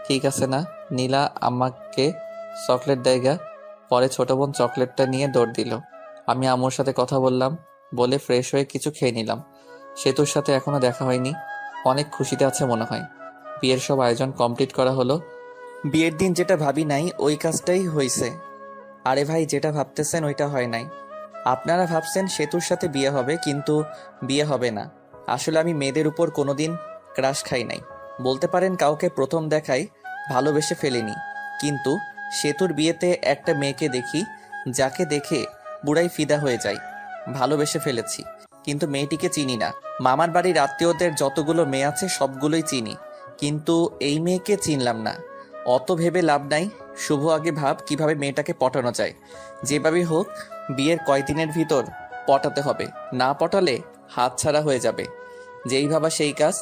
Speaker 2: ঠিক আছে না। নীলা আমাকে চকলেট দেয়গা। পরে ছোট বোন চকলেটটা নিয়ে দৌড় দিল। আমি আম্মুর সাথে কথা বললাম, বলে ফ্রেশ হয়ে কিছু খেয়ে নিলাম। সেতুর সাথে এখনো দেখা হয়নি, অনেক খুশিতে আছে মনে হয়। বিয়ের সব আয়োজন কমপ্লিট করা হলো। বিয়ের দিন যেটা ভাবি নাই ওই কাজটাই হয়েছে। আরে ভাই, যেটা ভাবতেছেন ওইটা হয় নাই। আপনারা ভাবছেন সেতুর সাথে বিয়ে হবে, কিন্তু বিয়ে হবে না। আসলে আমি মেয়েদের উপর কোনোদিন ক্রাশ খাই নাই, বলতে পারেন কাউকে প্রথম দেখায় ভালোবেসে ফেলিনি। কিন্তু সেতুর বিয়েতে একটা মেয়েকে দেখি, যাকে দেখে পুরাই ফিদা হয়ে যায়, ভালোবেসে ফেলেছি। কিন্তু মেয়েটিকে চিনি না। মামার বাড়ির আত্মীয়দের যতগুলো মেয়ে আছে সবগুলোই চিনি, কিন্তু এই মেয়েকে চিনলাম না। অত ভেবে লাভ নাই, শুভ আগে ভাব কিভাবে মেয়েটাকে পটানো যায়। যেভাবে হোক বিয়ের কয়দিনের ভিতর পটাতে হবে, না পটালে হাতছাড়া হয়ে যাবে। যেই ভাবা সেই কাজ।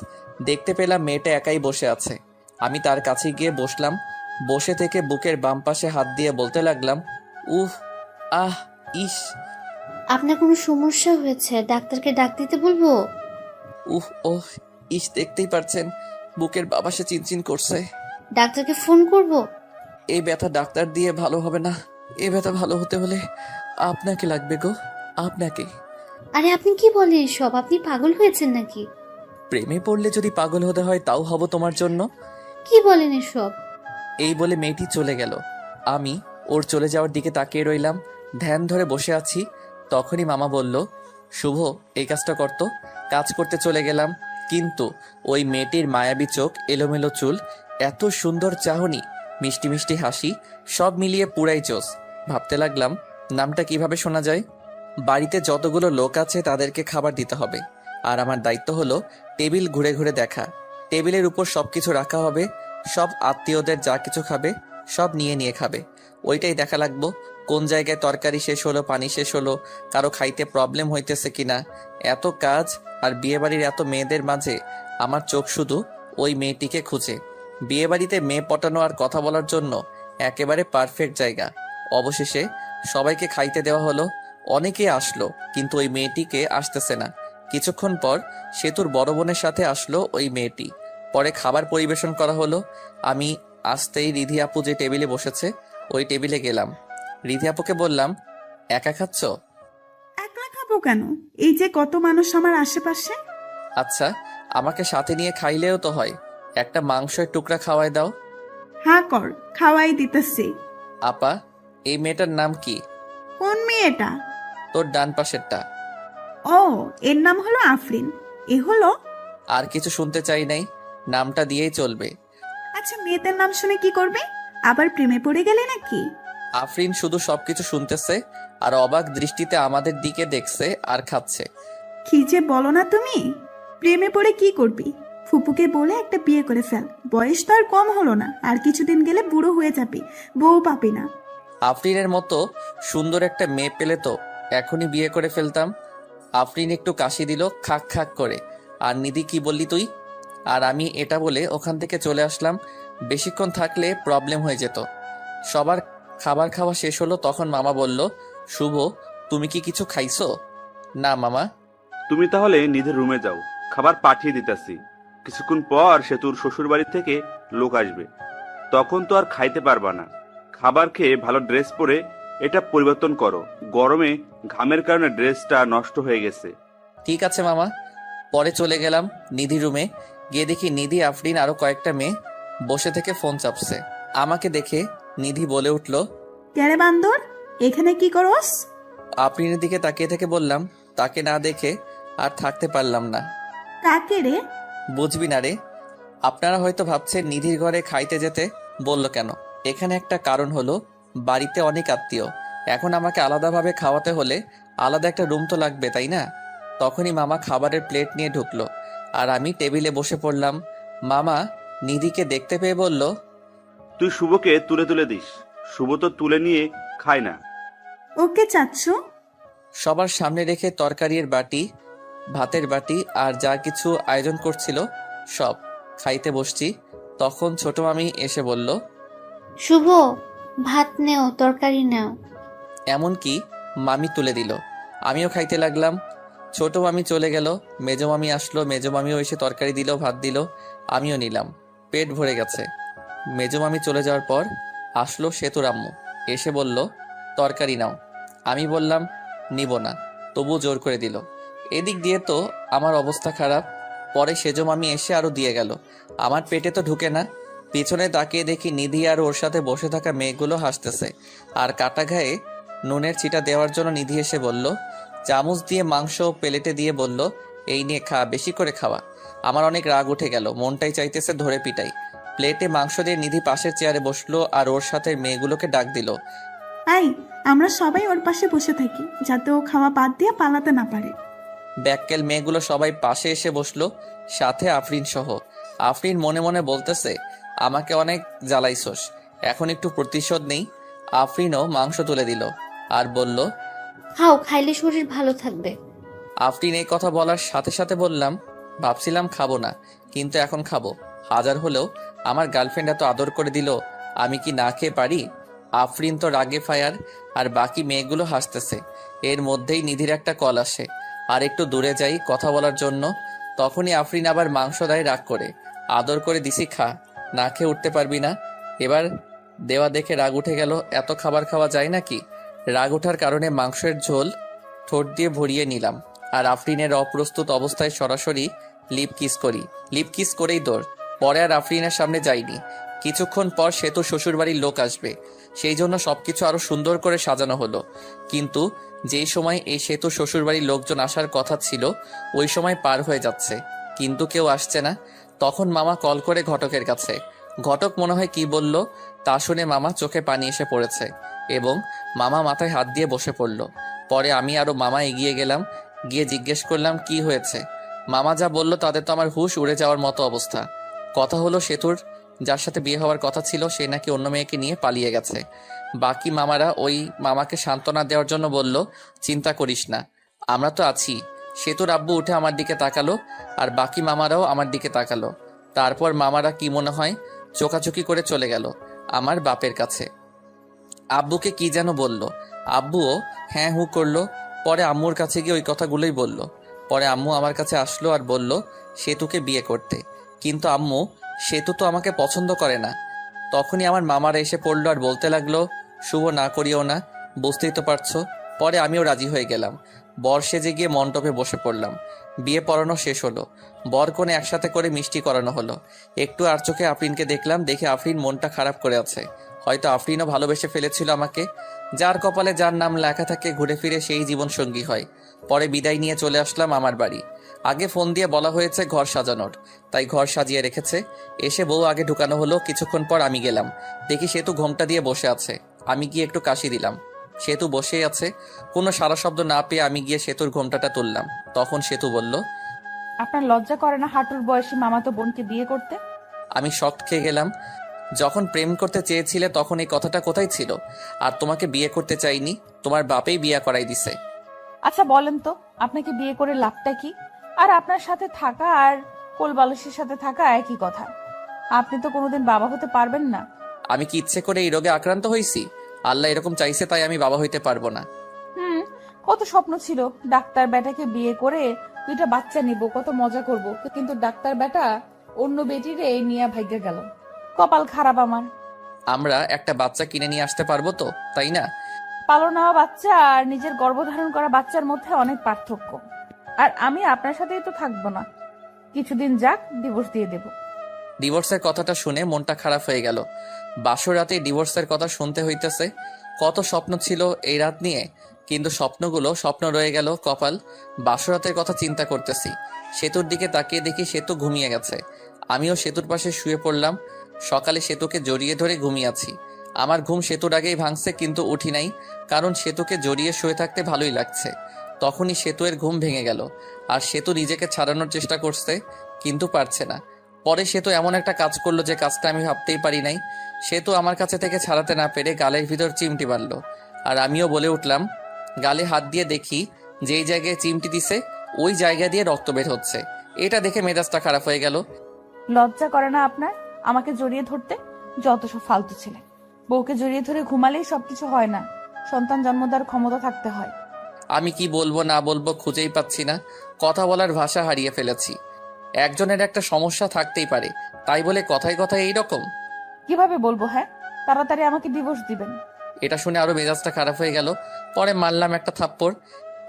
Speaker 2: দেখতে পেলাম মেয়েটা একাই বসে আছে। আমি তার কাছে গিয়ে বসলাম। বসে থেকে বুকের বাম পাশে হাত দিয়ে বলতে লাগলাম, উহ, আহ, ইস।
Speaker 4: আপনার কোনো সমস্যা হয়েছে? ডাক্তারকে ডাক দিতে বলবো?
Speaker 2: উহ, ওহ, ইস, দেখতেই পারছেন বুকের বাবাসে চিনচিন করছে।
Speaker 4: ডাক্তারকে ফোন করব?
Speaker 2: এই ব্যথা ডাক্তার দিয়ে ভালো হবে না। এই ব্যথা ভালো হতে হলে আপনাকে লাগবে গো, আপনাকে।
Speaker 4: আরে আপনি কি বলেন এসব? আপনি পাগল হয়েছেন নাকি?
Speaker 2: প্রেমে পড়লে যদি পাগল হতে হয় তাও হব তোমার জন্য।
Speaker 4: কি বলেন এসব?
Speaker 2: এই বলে মেয়েটি চলে গেল। আমি ওর চলে যাওয়ার দিকে তাকিয়ে রইলাম, ধ্যান ধরে বসে আছি। তখনই মামা বলল, শুভ এই কাজটা করতো। কাজ করতে চলে গেলাম, কিন্তু ওই মেয়েটির মায়াবী চোখ, এলোমেলো চুল, এত সুন্দর চাহনি, মিষ্টি মিষ্টি হাসি, সব মিলিয়ে পুরাই জোস। ভাবতে লাগলাম নামটা কিভাবে শোনা যায়। বাড়িতে যতগুলো লোক আছে তাদেরকে খাবার দিতে হবে, আর আমার দায়িত্ব হলো টেবিল ঘুরে ঘুরে দেখা। টেবিলের উপর সবকিছু রাখা হবে, সব আত্মীয়দের যা কিছু খাবে সব নিয়ে নিয়ে খাবে। ওইটাই দেখা লাগবো কোন জায়গায় তরকারি শেষ হলো, পানি শেষ হলো, কারো খাইতে প্রবলেম হইতেছে কিনা। এত কাজ আর বিয়েবাড়ির এত মেয়েদের মাঝে আমার চোখ শুধু ওই মেয়েটিকে খুঁজে। বিয়েবাড়িতে মেয়ে পটানো আর কথা বলার জন্য একেবারে পারফেক্ট জায়গা। অবশেষে সবাইকে খাইতে দেওয়া হলো। অনেকে আসলো, কিন্তু ওই মেয়েটিকে আসতেছে না। কিছুক্ষণ পর সেতুর বড় বোনের সাথে আসলো ওই মেয়েটি। পরে খাবার পরিবেশন করা হলো। আমি আসতেই রিধি আপু যে টেবিলে বসেছে ওই টেবিলে গেলাম। রিধি আপুকে বললাম, একা খাচ্ছ?
Speaker 7: একলা খাবো কেন? এই যে কত মানুষ আমার আশেপাশে।
Speaker 2: আচ্ছা, আমাকে সাথে নিয়ে খাইলেও তো হয়। একটা মাংসের টুকরা খাওয়াই দাও।
Speaker 7: হ্যাঁ কর, খাওয়াই দিতেছি।
Speaker 2: আপা, এই মেয়েটার নাম কি?
Speaker 7: কোন মেয়েটা?
Speaker 2: তোর ডান পাশেরটা।
Speaker 7: ও, এর নাম হলো আফরিন। এ হলো।
Speaker 2: আর কিছু শুনতে চাই নাই, নামটা দিয়েই চলবে।
Speaker 7: আচ্ছা, মেয়েদের নাম শুনে কি করবে? আবার প্রেমে পড়ে গেলে নাকি?
Speaker 2: আফরিন শুধু সবকিছু শুনতেছে আর অবাক দৃষ্টিতে আমাদের দিকে দেখছে আর খাচ্ছে।
Speaker 7: কি যে বলো না তুমি! প্রেমে পড়ে কি করবি? ফুপুকে বলে একটা বিয়ে করে ফেল, বয়স তো আর কম হলো না, আর কিছুদিন গেলে বুড়ো হয়ে যাবি, বউ পাবি না।
Speaker 2: আফরিনের মতো সুন্দর একটা মেয়ে পেলে তো এখনই বিয়ে করে ফেলতাম। আফরিন একটু কাশি দিল খাক খাক করে। আর নিধি কি বললি তুই? আর আমি এটা বলে ওখান থেকে চলে আসলাম। বেশিক্ষণ থাকলে প্রবলেম হয়ে যেত। সবার খাবার খাওয়া শেষ হলো, তখন মামা বলল, শুভ তুমি কি কিছু খাইছো? না মামা।
Speaker 6: তুমি তাহলে নিজের রুমে যাও, খাবার পাঠিয়ে দিতেছি। কিছুক্ষণ পর সেতুর শ্বশুর বাড়ি থেকে লোক আসবে, তখন তো আর খাইতে পারবা না। খাবার খেয়ে ভালো ড্রেস পরে এটা পরিবর্তন করো, গরমে ঘামের কারণে ড্রেসটা নষ্ট হয়ে গেছে।
Speaker 2: ঠিক আছে মামা। পরে চলে গেলাম নিধি রুমে। গিয়ে দেখি নিধি, আফরিন আরো কয়েকটা মেয়ে বসে থেকে ফোন চাপছে। আমাকে দেখে নিধি বলে উঠল,
Speaker 7: ক্যারে বান্দর, এখানে কি করস?
Speaker 2: আফরিনের দিকে তাকিয়ে থেকে বললাম, তাকে না দেখে আর থাকতে পারলাম না।
Speaker 7: কাকে রে?
Speaker 2: বুঝবি না রে। আপনারা হয়তো ভাবছেন নিধির ঘরে খাইতে যেতে বলল কেন। এখানে একটা কারণ হলো, বাড়িতে অনেক আত্মীয়। এখন আমাকে আলাদাভাবে খাওয়াতে হলে আলাদা একটা রুম তো লাগবে, তাই না? তখনই মামা খাবারের প্লেট নিয়ে ঢুকলো আর আমি টেবিলে বসে পড়লাম। মামা নিধিকে দেখতে পেয়ে বলল,
Speaker 6: তুই শুভকে তুলে তুলে দিস, শুভ তো তুলে নিয়ে খায় না।
Speaker 7: ওকে চাচ্ছ?
Speaker 2: সবার সামনে রেখে তরকারির বাটি, ভাতের বাটি আর যা কিছু আয়োজন করছিল সব খাইতে বসছি। তখন ছোট মামি এসে বলল,
Speaker 4: শুভ, ভাত নেও, তরকারি নেও।
Speaker 2: এমনকি মামি তুলে দিল। আমিও খাইতে লাগলাম। ছোট মামি চলে গেল, মেজো মামি আসলো, মেজো মামিও এসে তরকারি দিল, ভাত দিল, আমিও নিলাম। পেট ভরে গেছে। মেজো মামি চলে যাওয়ার পর আসলো সেতুর আম্মু, এসে বলল, তরকারি নাও। আমি বললাম নিব না, তবু জোর করে দিল। এদিক দিয়ে তো আমার অবস্থা খারাপ। পরে সেজো মামি এসে আরো দিয়ে গেল। আমার পেটে তো ঢুকে না। পিছনে তাকিয়ে দেখি নিধি আর ওর সাথে বসে থাকা মেয়েগুলো হাসতেছে। আর কাটা ঘায়ে নুনের চিটা দেওয়ার জন্য নিধি এসে বলল, চামচ দিয়ে মাংস প্লেটে দিয়ে বলল, এই নিয়ে খা, বেশি করে খাওয়া। আমার অনেক রাগ উঠে গেল, মনটাই চাইতেছে ধরে পিটাই। প্লেটে মাংস দিয়ে নিধি পাশের চেয়ারে বসলো আর ওর সাথে মেয়েগুলোকে ডাক দিল।
Speaker 7: আই, আমরা সবাই ওর পাশে বসে থাকি, যাতে ও খাওয়া বাদ দিয়ে পালাতে না পারে।
Speaker 2: ব্যাককেল মেয়েগুলো সবাই পাশে এসে বসলো, সাথে আফরিন সহ। আফরিন মনে মনে বলতেছে, আমাকে অনেক জ্বালাইছোস, এখন একটু প্রতিশোধ নেই। আফরিনও মাংস তুলে দিল আর বলল,
Speaker 4: খাও, খাইলে শরীর ভালো থাকবে।
Speaker 2: আফরিন এই কথা বলার সাথে সাথে বললাম, ভাবছিলাম খাবো না, কিন্তু এখন খাবো। হাজার হলেও আমার গার্লফ্রেন্ড এত আদর করে দিল, আমি কি না খেয়ে পারি? আফরিন তো রাগে ফায়ার আর বাকি মেয়েগুলো হাসতেছে। এর মধ্যেই নিধির একটা কল আসে। আর একটু দূরে যাই কথা বলার জন্য। তখনই আফরিন আবার মাংস দেয় রাগ করে। আদর করে দিছি, খা, না খেয়ে উঠতে পারবি না। এবার দেওয়া দেখে রাগ উঠে গেল। এত খাবার খাওয়া যায় নাকি? রাগ ওঠার কারণে মাংসের ঝোল ঠোঁট দিয়ে ভরিয়ে নিলাম আর আফরিনের অপ্রস্তুত অবস্থায় সরাসরি লিপ কিস করি। লিপ কিস করেই দৌড়। পরে আর আফরিনের সামনে যাইনি। কিছুক্ষণ পর সেতু শ্বশুরবাড়ির লোক আসবে, সেই জন্য সবকিছু আরো সুন্দর করে সাজানো হলো। কিন্তু যেই সময় এই সেতু শ্বশুরবাড়ির লোকজন আসার কথা ছিল, ওই সময় পার হয়ে যাচ্ছে, কিন্তু কেউ আসছে না। তখন মামা কল করে ঘটকের কাছে। ঘটক মনে হয় কি বলল, তা শুনে মামা চোখে পানি এসে পড়েছে এবং মামা মাথায় হাত দিয়ে বসে পড়ল। পরে আমি আরো মামা এগিয়ে গেলাম, গিয়ে জিজ্ঞেস করলাম কি হয়েছে। মামা যা বলল তাতে তো আমার হুঁশ উড়ে যাওয়ার মতো অবস্থা। কথা হলো সেতুর যার সাথে বিয়ে হওয়ার কথা ছিল সে নাকি অন্য মেয়েকে নিয়ে পালিয়ে গেছে। বাকি মামারা ওই মামাকে সান্ত্বনা দেওয়ার জন্য বলল, চিন্তা করিস না, আমরা তো আছি। সেতুর আব্বু উঠে আমার দিকে তাকালো আর বাকি মামারাও আমার দিকে তাকালো। তারপর মামারা কি মনে হয় চোখাচোখি করে চলে গেল আমার বাপের কাছে। আব্বুকে কি যেন বলল, আব্বুও হ্যাঁ হু করলো। পরে আম্মুর কাছে গিয়ে ওই কথাগুলোই বলল। পরে আম্মু আমার কাছে আসলো আর বলল সেতুকে বিয়ে করতে, কিন্তু আম্মু সেতু তো আমাকে পছন্দ করে না। তখনই আমার মামারা এসে পড়লো আর বলতে লাগলো, শুভ না করিও না, বুঝতেই তো পারছো। পরে আমিও রাজি হয়ে গেলাম। বর সেজে গিয়ে মণ্ডপে বসে পড়লাম। বিয়ে পড়ানো শেষ হলো, বর কনে একসাথে করে মিষ্টি করানো হলো। একটু আর চোখে আফরিনকে দেখলাম, দেখে আফরিন মনটা খারাপ করে আছে। হয়তো আফরিনও ভালোবেসে ফেলেছিল আমাকে। যার কপালে যার নাম লেখা থাকে ঘুরে ফিরে সেই জীবন সঙ্গী হয়। পরে বিদায় নিয়ে চলে আসলাম আমার বাড়ি। আগে ফোন দিয়ে বলা হয়েছে ঘর সাজানোর, তাই ঘর সাজিয়ে রেখেছে। এসে বউ আগে ঢুকানো হলো। কিছুক্ষণ পর আমি গেলাম, দেখি সেতু ঘোমটা দিয়ে বসে আছে। আমি গিয়ে একটু কাশি দিলাম, সেতু বসেই আছে। কোনো সারা শব্দ না পেয়ে আমি গিয়ে সেতুর ঘোমটাটা তুললাম। তখন সেতু বলল,
Speaker 3: আপনার লজ্জা করে না হাঁটুর বয়সী মামাতো বোনকে বিয়ে করতে?
Speaker 2: আমি শক খেয়ে গেলাম। যখন প্রেম করতে চেয়েছিলে তখন এই কথাটা কোথায় ছিল? আর তোমাকে বিয়ে করতে চাইনি, তোমার বাপেই বিয়ে করাই দিছে।
Speaker 3: আচ্ছা বলেন তো, আপনাকে বিয়ে করে লাভটা কি? আর আপনার সাথে থাকা আর কোলবালিশের সাথে থাকা একই কথা। আপনি তো কোনোদিন বাবা হতে পারবেন না।
Speaker 2: আমি কি ইচ্ছে করে এই রোগে আক্রান্ত হয়েছি? আল্লাহ এরকম চাইছে তাই আমি বাবা হইতে পারবো না।
Speaker 3: হুম, কত স্বপ্ন ছিল ডাক্তার বেটাকে বিয়ে করে 2টা বাচ্চা নিব, কত মজা করব, কিন্তু ডাক্তার বেটা অন্য বেটিরে নিয়ে ভাগ্যে গেল। কপাল খারাপ আমার।
Speaker 2: আমরা একটা বাচ্চা কিনে নিয়ে আসতে পারবো তো, তাই না?
Speaker 3: পালো নেওয়া বাচ্চা আর নিজের গর্ভধারণ করা বাচ্চার মধ্যে অনেক পার্থক্য। আর আমি আপনার সাথেই তো থাকবো না, কিছুদিন যাক, ডিভোর্স দিয়ে দেব।
Speaker 2: ডিভোর্সের কথাটা শুনে মনটা খারাপ হয়ে গেল। বাসর রাতে ডিভোর্সের কথা শুনতে হইতেছে। কত স্বপ্ন ছিল এই রাত নিয়ে, কিন্তু স্বপ্নগুলো স্বপ্ন রয়ে গেল। কপাল। বাসর রাতের কথা চিন্তা করতেছি। সেতুর দিকে তাকিয়ে দেখি সেতু ঘুমিয়ে গেছে। আমিও সেতুর পাশে শুয়ে পড়লাম। সকালে সেতুকে জড়িয়ে ধরে ঘুমিয়ে আছি। আমার ঘুম সেতুর আগেই ভাঙছে, কিন্তু উঠি নাই, কারণ সেতুকে জড়িয়ে শুয়ে থাকতে ভালোই লাগছে। তখনই সেতুয়ের ঘুম ভেঙে গেল, আর সেতু নিজেকে ছাড়ানোর চেষ্টা করছে, কিন্তু পারছে না। পরে সেতু এমন একটা কাজ করলো যে কাজটা আমি ভাবতেই পারি নাই। সেতু আমার কাছে থেকে ছাড়াতে না পেরে গালের ভিতর চিমটি মারলো, আর আমিও বলে উঠলাম। গালে হাত দিয়ে দেখি যেই জায়গায় চিমটি দিছে ওই জায়গা দিয়ে রক্ত বের হচ্ছে। এটা দেখে মেজাজটা খারাপ হয়ে গেল।
Speaker 3: লজ্জা করে না আপনার আমাকে জড়িয়ে ধরতে? যত সব ফালতু ছেলে। বউকে জড়িয়ে ধরে ঘুমালেই সবকিছু হয় না, সন্তান জন্ম দেওয়ার ক্ষমতা থাকতে হয়।
Speaker 2: আমি কি বলবো না বলবো খুঁজেই পাচ্ছি না। কথা বলার ভাষা হারিয়ে ফেলেছি। একজনের একটা সমস্যা থাকতেই পারে, তাই বলে কথায় কথায় এইরকম।
Speaker 3: কিভাবে বলবো? হ্যাঁ, তাড়াতাড়ি আমাকে ডিভোর্স দিবেন।
Speaker 2: এটা শুনে আরো মেজাজটা খারাপ হয়ে গেল। পরে মারলাম একটা থাপ্পড়।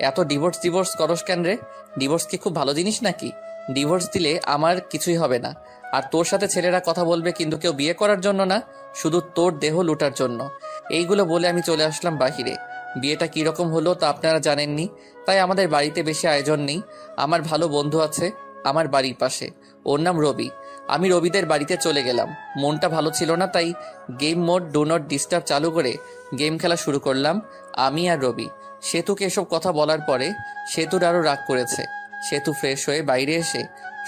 Speaker 2: এত ডিভোর্স ডিভোর্স করস কেন রে? ডিভোর্স কি খুব ভালো জিনিস নাকি? ডিভোর্স দিলে আমার কিছুই হবে না। আর তোর সাথে ছেলেরা কথা বলবে, কিন্তু কেউ বিয়ে করার জন্য না, শুধু তোর দেহ লুটার জন্য। এইগুলো বলে আমি চলে আসলাম বাহিরে। বিয়েটা কিরকম হলো তা আপনারা জানেননি, তাই আমাদের বাড়িতে বেশি আয়োজন নেই। আমার ভালো বন্ধু আছে আমার বাড়ির পাশে, ওর নাম রবি। আমি রবিদের বাড়িতে চলে গেলাম। মনটা ভালো ছিল না, তাই game mode do not disturb চালু করে গেম খেলা শুরু করলাম আমি আর রবি। সেতুকে এসব কথা বলার পরে সেতুর আরো রাগ করেছে। সেতু ফ্রেশ হয়ে বাইরে এসে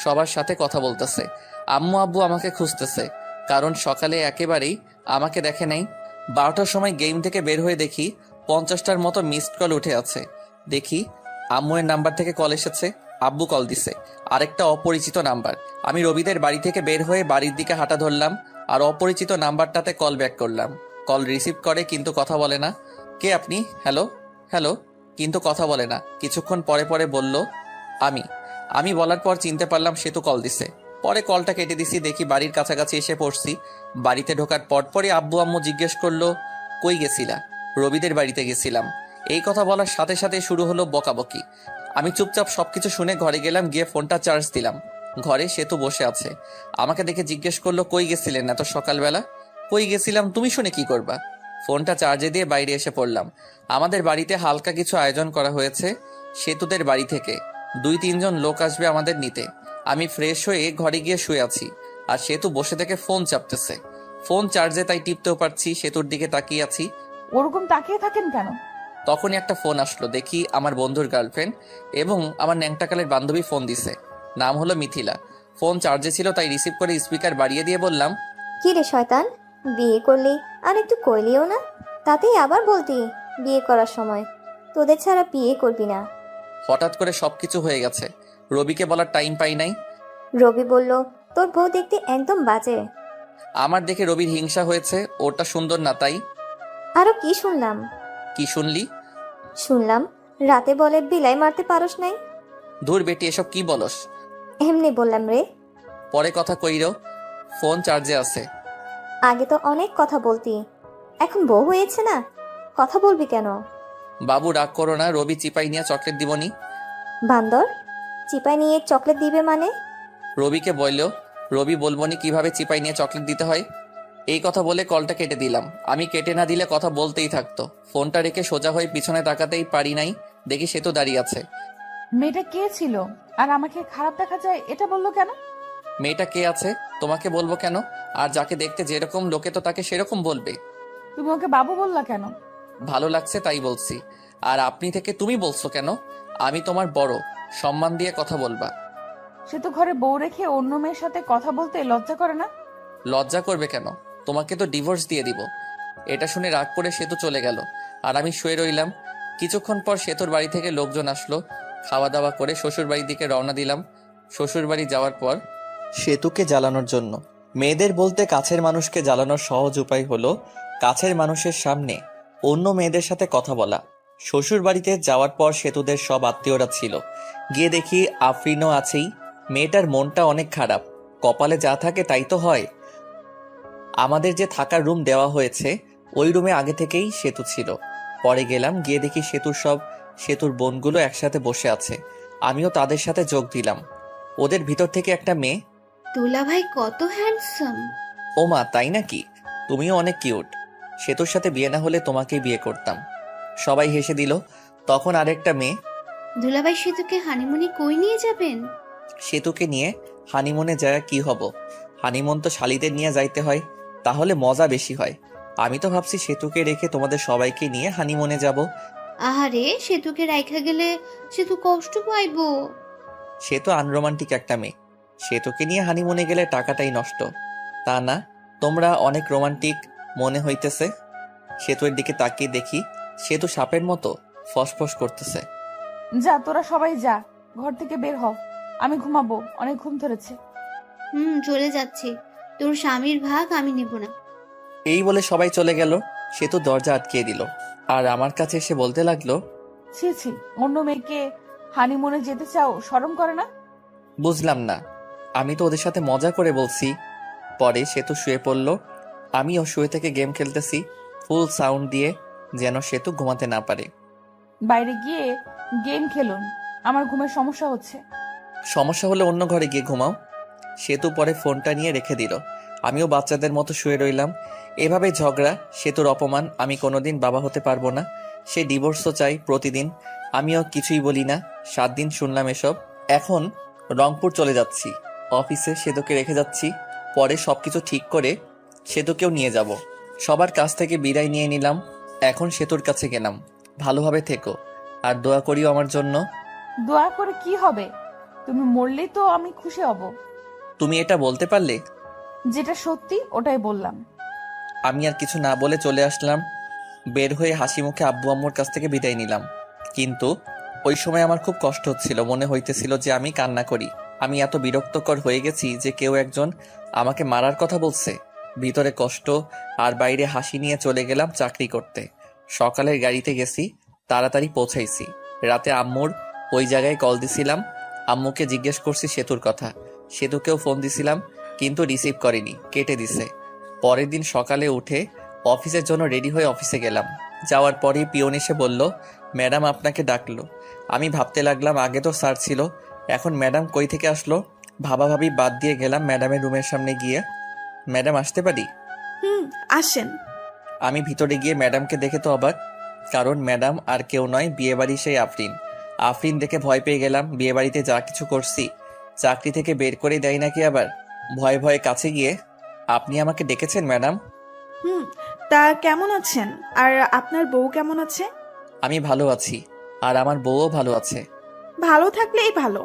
Speaker 2: সবার সাথে কথা বলতেছে। আম্মু আব্বু আমাকে খুঁজতেছে, কারণ সকালে একেবারেই আমাকে দেখে নাই। 12টার সময় গেম থেকে বের হয়ে দেখি 50টার মতো মিসড কল উঠে আছে। দেখি আম্মুয়ের নাম্বার থেকে কল এসেছে, আব্বু কল দিছে, আরেকটা অপরিচিত নাম্বার। আমি রবিদের বাড়ি থেকে বের হয়ে বাড়ির দিকে হাঁটা ধরলাম, আর অপরিচিত নাম্বারটাতে কল ব্যাক করলাম। কল রিসিভ করে কিন্তু কথা বলে না। কে আপনি? হ্যালো হ্যালো, কিন্তু কথা বলে না। কিছুক্ষণ পরে পরে বলল আমি। আমি বলার পর চিনতে পারলাম সেতু কল দিছে। পরে কলটা কেটে দিছি। দেখি বাড়ির কাছাকাছি এসে পড়ছি। বাড়িতে ঢোকার পরপরই আব্বু আম্মু জিজ্ঞেস করলো, কই গেছিলা? রবিদের বাড়িতে গেছিলাম। এই কথা বলার সাথে সাথে শুরু হলো বকাবকি। আমি চুপচাপ সবকিছু শুনে ঘরে গেলাম, গিয়ে ফোনটা চার্জ দিলাম। ঘরে সেতু বসে আছে। আমাকে দেখে জিজ্ঞেস করলো, কই গেছিলেন এত সকালবেলা? কই গেছিলাম তুমি শুনে কি করবা? ফোনটা চার্জে দিয়ে বাইরে এসে পড়লাম। আমাদের বাড়িতে হালকা কিছু আয়োজন করা হয়েছে সেতুদের বাড়ি থেকে। 2-3 জন লোক আসবে আমাদের নিতে। আমি ফ্রেশ হয়ে ঘরে গিয়ে শুয়ে আছি, আর সেতু বসে থেকে ফোন চাপতেছে। ফোন চার্জে, তাই টিপতেও পারছি। সেতুর দিকে তাকিয়ে আছি।
Speaker 3: ওরকম তাকিয়ে থাকেন কেন?
Speaker 2: তখনই একটা ফোন আসলো। দেখি আমার বন্ধুর গার্লফ্রেন্ড এবং আমার ন্যাংটাকালের বান্ধবী ফোন দিছে। নাম হলো মিথিলা। ফোন চার্জে ছিল, তাই রিসিভ করে স্পিকার বাড়িয়ে দিয়ে বললাম,
Speaker 1: কি রে শয়তান, বিয়ে করলি আর একটু কইলিও না? তাতেই আবার বলতি বিয়ে করার সময় তোদের ছাড়া বিয়ে করবি না।
Speaker 2: হঠাৎ করে সবকিছু হয়ে গেছে, রবিকে বলার টাইম পাই নাই।
Speaker 1: রবি বলল, তোর বউ দেখতে একদম বাজে।
Speaker 2: আমার দেখে রবির হিংসা হয়েছে, ওটা সুন্দর না তাই।
Speaker 1: আরো কি শুনলাম?
Speaker 2: কি শুনলি?
Speaker 1: শুনলাম রাতে বলে বিলাই মারতে পারস নাই।
Speaker 2: ধুর বেটি, এসব কি বলস?
Speaker 1: এমনি বললাম রে।
Speaker 2: পরে কথা কইরো, ফোন চার্জে আছে।
Speaker 1: আগে তো অনেক কথা বলতি, এখন বউ হয়েছে না, কথা বলবি কেন?
Speaker 2: বাবু রাগ করো না, রবি চিপাই নিয়ে চকলেট দিবনি।
Speaker 1: বান্দর, চিপাই নিয়ে চকলেট দিবে মানে?
Speaker 2: রবিকে বললো, রবি বলবনি কিভাবে চিপাই নিয়ে চকলেট দিতে হয়। এই কথা বলে কলটা কেটে দিলাম। আমি কেটে না দিলে কথা বলতেই থাকতো। ফোনটা রেখে সোজা হয়ে পিছনে তাকাতেই পারি নাই, দেখি সে তো দাঁড়িয়ে আছে।
Speaker 3: মেয়েটা কে ছিল আর আমাকে খারাপ দেখা যায় এটা বললো কেন?
Speaker 2: মেয়েটা কে আছে তোমাকে বলবো কেন? আর যাকে দেখতে যেরকম লোকে তো তাকে সেরকম বলবে।
Speaker 3: তুমি ওকে বাবু বললা কেন?
Speaker 2: ভালো লাগছে তাই বলছি। আর আপনি থেকে তুমি বলছো কেন? আমি তোমার বড়, সম্মান দিয়ে কথা বলবা।
Speaker 3: সে তো ঘরে বউ রেখে অন্য মেয়ের সাথে কথা বলতে লজ্জা করে না?
Speaker 2: লজ্জা করবে কেন? তোমাকে তো ডিভোর্স দিয়ে দিব। এটা শুনে রাগ করে সেতু চলে গেল, আর আমি শুয়ে রইলাম। কিছুক্ষণ পর সেতুর বাড়ি থেকে লোকজন আসলো। খাওয়া দাওয়া করে শ্বশুর বাড়ির দিকে রওনা দিলাম। শ্বশুর বাড়ি যাওয়ার পর সেতুকে জ্বালানোর জন্য, মেয়েদের বলতে কাছের মানুষকে জ্বালানোর সহজ উপায় হলো কাছের মানুষের সামনে অন্য মেয়েদের সাথে কথা বলা। শ্বশুর বাড়িতে যাওয়ার পর সেতুদের সব আত্মীয়রা ছিল। গিয়ে দেখি আফরিনও আছেই। মেয়েটার মনটা অনেক খারাপ, কপালে যা থাকে তাই তো হয়। আমাদের যে থাকার রুম দেওয়া হয়েছে ওই রুমে আগে থেকেই সেতু ছিল। পরে গেলাম, গিয়ে দেখি সেতুর বোনগুলো একসাথে বসে আছে। আমিও তাদের সাথে যোগ দিলাম। ওদের ভিতর থেকে একটা মেয়ে,
Speaker 4: দুলা ভাই কত হ্যান্ডসাম।
Speaker 2: ও মা তাই নাকি? তুমিও অনেক কিউট। সেতুর সাথে বিয়ে না হলে তোমাকেই বিয়ে করতাম। সবাই হেসে দিল। তখন আরেকটা মেয়ে,
Speaker 4: দুলা ভাই সেতুকে হানিমুনে কই নিয়ে যাবেন?
Speaker 2: সেতুকে নিয়ে হানিমুনে যায় কি হব? হানিমুন তো শালিদের নিয়ে যাইতে হয়, তাহলে মজা বেশি হয়। আমি তো ভাবছি সেতুকে রেখে তোমাদের সবাইকে নিয়ে হানিমুনে যাব।
Speaker 4: আহারে, সেতুকে রাইখা গেলে সেতু কষ্ট পাইবো।
Speaker 2: সে তো আনরোমান্টিক একটা মেয়ে। সেতুকে নিয়ে হানিমুনে গেলে টাকাটাই নষ্ট। তা না, তোমরা অনেক রোমান্টিক মনে হইতেছে। সেতুর দিকে তাকিয়ে দেখি সেতু সাপের মতো ফসফস করতেছে।
Speaker 3: যা, তোরা সবাই যা, ঘর থেকে বের হ। আমি ঘুমাবো, অনেক ঘুম ধরেছে।
Speaker 4: চলে যাচ্ছি। তোর স্বামীর ভাগ আমি নেব না।
Speaker 2: এই বলে সবাই চলে গেল। সেতু দরজা আটকিয়ে দিল আর আমার কাছে এসে বলতে লাগলো,
Speaker 3: ছি ছি, অন্য মেয়েকে হানিমুনে যেতে চাও, শরম করে না?
Speaker 2: বুঝলাম না, আমি তো ওদের সাথে মজা করে বলছি। পরে সেতু শুয়ে পড়ল, আমিও শুয়ে থেকে গেম খেলতেছি ফুল সাউন্ড দিয়ে, যেন সেতু ঘুমাতে না পারে।
Speaker 3: বাইরে গিয়ে গেম খেলুন, আমার ঘুমের সমস্যা হচ্ছে।
Speaker 2: সমস্যা হলে অন্য ঘরে গিয়ে ঘুমাও। সেতু পরে ফোনটা নিয়ে রেখে দিল। আমিও বাচ্চাদের মতো শুয়ে রইলাম। এভাবে ঝগড়া, সেতুর অপমান। আমি কোনোদিন বাবা হতে পারবো না। সে ডিভোর্সও চাই প্রতিদিন। আমিও কিছুই বলি না। 7 দিন শুনলাম এসব। এখন রংপুর চলে যাচ্ছি, অফিসে সেতুকে রেখে যাচ্ছি। পরে সবকিছু ঠিক করে সেতুকেও নিয়ে যাব। সবার কাছ থেকে বিদায় নিয়ে নিলাম। এখন সেতুর কাছে গেলাম, ভালোভাবে থেকো আর দোয়া করিও আমার জন্য।
Speaker 3: দোয়া করে কি হবে? তুমি মরলেই তো আমি খুশি হব।
Speaker 2: তুমি এটা বলতে পারলে?
Speaker 3: যেটা সত্যি ওটাই বললাম।
Speaker 2: আমি আর কিছু না বলে চলে আসলাম। বের হয়ে হাসি মুখে আব্বু আম্মুর কাছ থেকে বিদায় নিলাম। কিন্তু ওই সময় আমার খুব কষ্ট হচ্ছিল, মনে হইতেছিল যে আমি কান্না করি। আমি এত বিরক্তকর হয়ে গেছি যে কেউ একজন আমাকে মারার কথা বলছে। ভিতরে কষ্ট আর বাইরে হাসি নিয়ে চলে গেলাম চাকরি করতে। সকালের গাড়িতে গেছি, তাড়াতাড়ি পৌঁছাইছি। রাতে আম্মুর ওই জায়গায় কল দিছিলাম। আম্মুকে জিজ্ঞেস করছি সেতুর কথা। সেতুকেও ফোন দিছিলাম, কিন্তু রিসিভ করেনি, কেটে দিছে। পরের দিন সকালে উঠে অফিসের জন্য রেডি হয়ে অফিসে গেলাম। যাওয়ার পরেই পিয়ন এসে বলল, ম্যাডাম আপনাকে ডাকলো। আমি ভাবতে লাগলাম আগে তো স্যার ছিল, এখন ম্যাডাম কই থেকে আসলো। ভাবাভাবি বাদ দিয়ে গেলাম ম্যাডামের রুমের সামনে গিয়ে। ম্যাডাম আসতে পারি?
Speaker 7: আসেন।
Speaker 2: আমি ভিতরে গিয়ে ম্যাডামকে দেখে তো অবাক, কারণ ম্যাডাম আর কেউ নয়, বিয়েবাড়ি সেই আফরিন। আফরিন দেখে ভয় পেয়ে গেলাম। বিয়েবাড়িতে যা কিছু করছি চাকরি থেকে বের করে দেয় নাকি আবার। ভয়ে ভয়ে কাছে গিয়ে, আপনি আমাকে ডেকেছেন ম্যাডাম?
Speaker 7: তা কেমন আছেন? আর আপনার বউ কেমন আছে?
Speaker 2: আমি ভালো আছি, আর আমার বউও ভালো আছে।
Speaker 7: ভালো থাকলেই ভালো।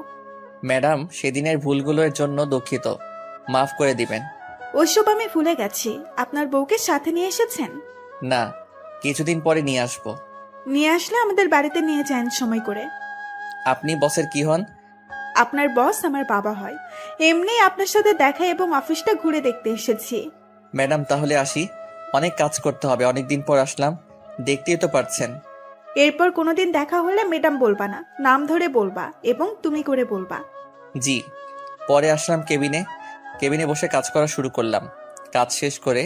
Speaker 2: ম্যাডাম, সেদিনের ভুলগুলোর জন্য দুঃখিত, মাফ করে দিবেন।
Speaker 7: ওইসব আমি ভুলে গেছি। আপনার বউকে সাথে নিয়ে এসেছেন?
Speaker 2: না, কিছুদিন পরে নিয়ে আসবো।
Speaker 7: নিয়ে আসলে আমাদের বাড়িতে নিয়ে যান সময় করে।
Speaker 2: আপনি বসের কি হন?
Speaker 7: আপনার বস আমার বাবা হয়। এমনি আপনার সাথে দেখা এবং অফিসটা ঘুরে দেখতে এসেছি।
Speaker 2: ম্যাডাম তাহলে আসি, অনেক কাজ করতে হবে, অনেকদিন পর আসলাম, দেখতেই তো পারছেন।
Speaker 7: এরপর কোনোদিন দেখা হলে ম্যাডাম বলবা না, নাম ধরে বলবা এবং তুমি করে বলবা।
Speaker 2: জি। পরে আসলাম কেবিনে বসে কাজ করা শুরু করলাম। কাজ শেষ করে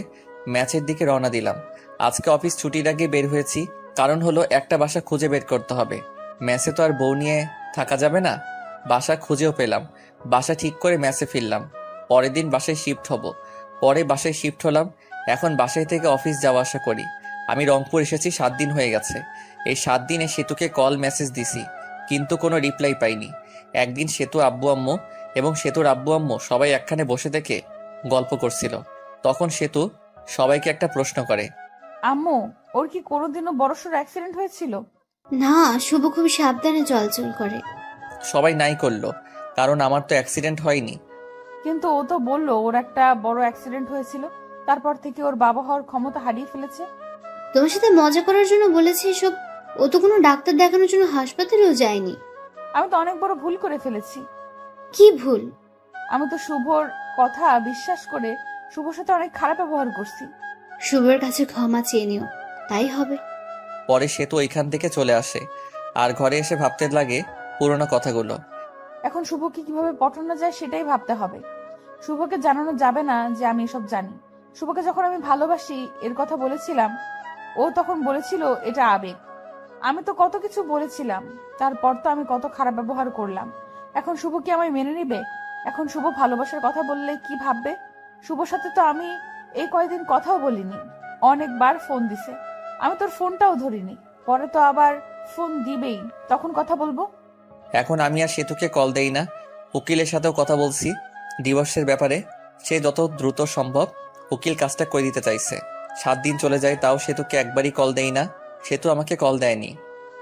Speaker 2: ম্যাচের দিকে রওনা দিলাম। আজকে অফিস ছুটির আগে বের হয়েছি, কারণ হলো একটা বাসা খুঁজে বের করতে হবে। ম্যাচে তো আর বউ নিয়ে থাকা যাবে না। বাসা খুঁজেও পেলাম, বাসা ঠিক করে ম্যাচে ফিরলাম। পরের দিন বাসায় শিফট হব। পরে বাসায় শিফট হলাম। এখন বাসায় থেকে অফিস যাওয়া আসা করি। আমি রংপুর এসেছি 7 দিন হয়ে গেছে। এই 7 দিনে সেতুকে কল মেসেজ দিছি, কিন্তু কোনো রিপ্লাই পাইনি। একদিন সেতু আব্বু আম্মু এবং সেতুর আব্বু আম্মু সবাই একখানে বসে থেকে গল্প করছিল। তখন সেতু সবাইকে একটা প্রশ্ন করে,
Speaker 3: আম্মু, ওর কি কোনোদিনও বড়সড় অ্যাক্সিডেন্ট হয়েছিল?
Speaker 4: না, শুভ খুব সাবধানে চলাচল করে।
Speaker 2: সবাই নাই করলো, কারণ আমার তো অ্যাক্সিডেন্ট হয়নি।
Speaker 3: কিন্তু ও তো বললো ওর একটা বড় অ্যাক্সিডেন্ট হয়েছিল। তারপর থেকে ওর বাবা হওয়ার ক্ষমতা হারিয়ে ফেলেছে।
Speaker 4: তোমার সাথে মজা করার জন্য বলেছে এসব। ও তো কোনো ডাক্তার দেখানোর জন্য হাসপাতালেও যায়নি।
Speaker 3: আমি তো অনেক বড় ভুল করে ফেলেছি।
Speaker 4: কি ভুল?
Speaker 3: আমি তো শুভর কথা বিশ্বাস করে শুভর সাথে অনেক খারাপ ব্যবহার করছি।
Speaker 4: শুভর কাছে ক্ষমা চেয়ে নিও, তাই হবে।
Speaker 2: পরে সেতু ওইখান থেকে চলে আসে আর ঘরে এসে ভাবতে লাগে পুরোনো কথাগুলো।
Speaker 3: এখন শুভকে কিভাবে পটানো যায় সেটাই ভাবতে হবে। শুভকে জানানো যাবে না যে আমি এসব জানি। শুভকে যখন আমি ভালোবাসি এর কথা বলেছিলাম, ও তখন বলেছিল এটা আবেগ। আমি তো কত কিছু বলেছিলাম, তারপর তো আমি কত খারাপ ব্যবহার করলাম। এখন শুভ কি আমায় মেনে নিবে? এখন শুভ ভালোবাসার কথা বললে কি ভাববে? শুভর সাথে তো আমি এই কয়দিন কথাও বলিনি। অনেকবার ফোন দিছে, আমি তোর ফোনটাও ধরিনি। পরে তো আবার ফোন দিবেই, তখন কথা বলবো।
Speaker 2: এখন আমি আর সেতুকে কল দেই না। উকিলের সাথেও কথা বলছি ডিভোর্সের ব্যাপারে। সে যত দ্রুত সম্ভব উকিল কাজটা করে দিতে চাইছে। 7 দিন চলে যায়, তাও সেতুকে একবারই কল দেই না। সেতু আমাকে কল দেয়নি।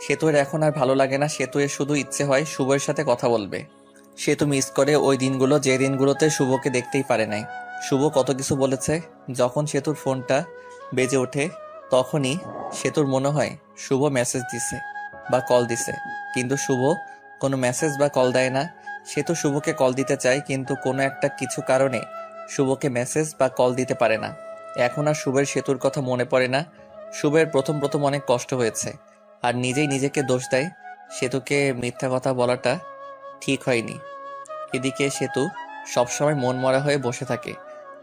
Speaker 2: সেতুর এখন আর ভালো লাগে না। সেতুর শুধু ইচ্ছে হয় শুভের সাথে কথা বলবে। সেতু মিস করে ওই দিনগুলো, যে দিনগুলোতে শুভকে দেখতেই পারে নাই। শুভ কত কিছু বলেছে। যখন সেতুর ফোনটা বেজে ওঠে তখনই সেতুর মনে হয় শুভ মেসেজ দিছে বা কল দিছে, কিন্তু শুভ কোনো মেসেজ বা কল দেয় না। সেতু শুভকে কল দিতে চায়, কিন্তু কোনো একটা কিছু কারণে শুভকে মেসেজ বা কল দিতে পারে না। এখন আর শুভের সেতুর কথা মনে পড়ে না। শুভের প্রথম প্রথম অনেক কষ্ট হয়েছে আর নিজেই নিজেকে দোষ দেয়। সেতুকে মিথ্যা কথা বলাটা ঠিক হয়নি। এদিকে সেতু সবসময় মন মরা হয়ে বসে থাকে,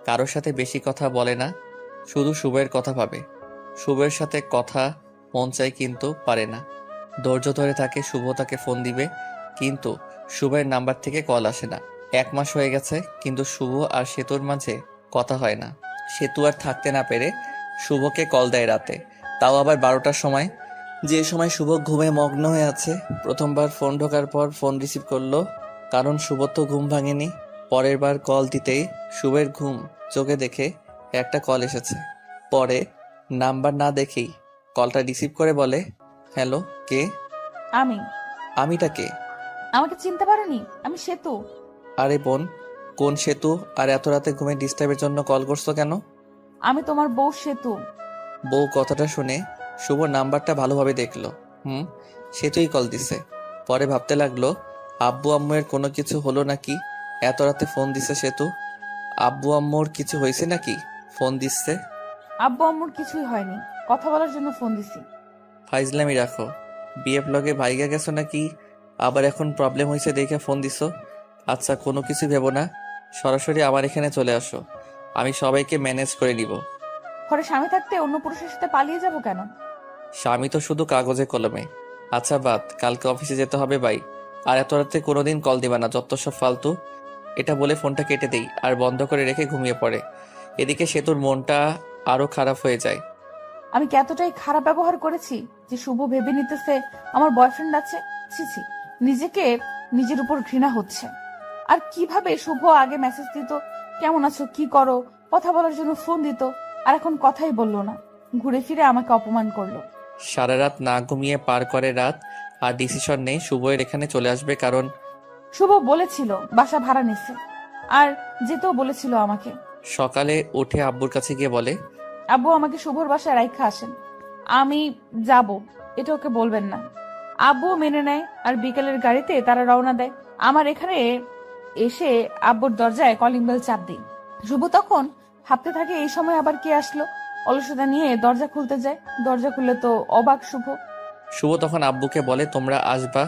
Speaker 2: কারোর সাথে বেশি কথা বলে না, শুধু শুভের কথা ভাবে। শুভের সাথে কথা মন চায় কিন্তু পারে না। ধৈর্য ধরে থাকে শুভ তাকে ফোন দিবে, কিন্তু শুভের নাম্বার থেকে কল আসে না। 1 মাস হয়ে গেছে, কিন্তু শুভ আর সেতুর মাঝে কথা হয় না। সেতু আর থাকতে না পেরে শুভকে কল দেয় রাতে, তাও আবার 12টার সময়, যে সময় শুভ ঘুমে মগ্ন হয়ে আছে। প্রথমবার ফোন ঢোকার পর ফোন রিসিভ করলো, কারণ শুভ তো ঘুম ভাঙেনি। পরের বার কল দিতেই শুভের ঘুম চোখে দেখে একটা কল এসেছে। পরে নাম্বার না দেখেই কলটা রিসিভ করে বলে, হ্যালো, কে?
Speaker 3: আমি।
Speaker 2: আমিটা কে?
Speaker 3: আমাকে চিনতে পারোনি? আমি সেতু।
Speaker 2: আরে বোন, কোন সেতু? আর এত রাতে ঘুমে ডিস্টার্বের জন্য কল করছো কেন?
Speaker 3: আমি তোমার বউ সেতু।
Speaker 2: বউ কথাটা শুনে শুভ নাম্বারটা ভালোভাবে দেখলো। সেতুই কল দিছে। পরে ভাবতে লাগলো, আব্বু আম্মুর কোনো কিছু হলো নাকি এত রাতে ফোন দিছে সেতু? আব্বু আম্মুর কিছু হয়েছে নাকি ফোন দিচ্ছে?
Speaker 3: আব্বু আম্মুর কিছুই হয়নি, কথা বলার জন্য ফোন দিছি।
Speaker 2: ফাইজলামি রাখো। বিয়ে ব্লগে ভাইগা গেছো নাকি? আবার এখন প্রবলেম হয়েছে দেখে ফোন দিছো? আচ্ছা, কোনো কিছু ভেবো না, সরাসরি আমার এখানে চলে আসো, আমি সবাইকে ম্যানেজ করে নিব।
Speaker 3: ঘরে স্বামী থাকতে অন্য পুরুষের সাথে পালিয়ে যাব কেন?
Speaker 2: স্বামী তো শুধু কাগজে কলমে। আচ্ছা বাদ, কালকে অফিসে যেতে হবে বাই। আর এত রাতে কোনোদিন কল দিবা না, যত সব ফালতু। এটা বলে ফোনটা কেটে দেই আর বন্ধ করে রেখে ঘুমিয়ে পড়ে। এদিকে সেতুর মনটা আরো খারাপ হয়ে যায়।
Speaker 3: আমি কি এতটাই খারাপ ব্যবহার করেছি যে শুভ ভেবে নিতেছে আমার বয়ফ্রেন্ড আছে? ছি ছি, নিজেকে নিজের উপর ঘৃণা হচ্ছে। আর কিভাবে শুভ আগে মেসেজ দিত, কেমন আছো, কি করো, কথা বলার জন্য ফোন দিত, আর এখন কথাই বললো না, ঘুরে ফিরে আমাকে অপমান করলো।
Speaker 2: সারা রাত না ঘুমিয়ে পার করে রাত, আর ডিসিশন নেই শুভের এখানে চলে আসবে, কারণ
Speaker 3: শুভ বলেছিল বাসা ভাড়া নিচ্ছে, আর যেতেও বলেছিল আমাকে।
Speaker 2: সকালে উঠে আব্বুর কাছে গিয়ে বলে,
Speaker 3: আব্বু আমাকে শুভর বাসায় রাইখা আসেন, আমি যাব, এটা ওকে বলবেন না। আব্বু মেনে নেয়, আর বিকেলের গাড়িতে তারা রওনা দেয়। আমার এখানে এসে আব্বুর দরজায় কলিং বেল চাপ দিই। শুভ তখন ভাবতে থাকে এই সময় আবার কে আসলো। অলসতা নিয়ে দরজা খুলতে যায়, দরজা খুললে তো অবাক শুভ।
Speaker 2: শুভ তখন আব্বুকে বলে, তোমরা আসবা,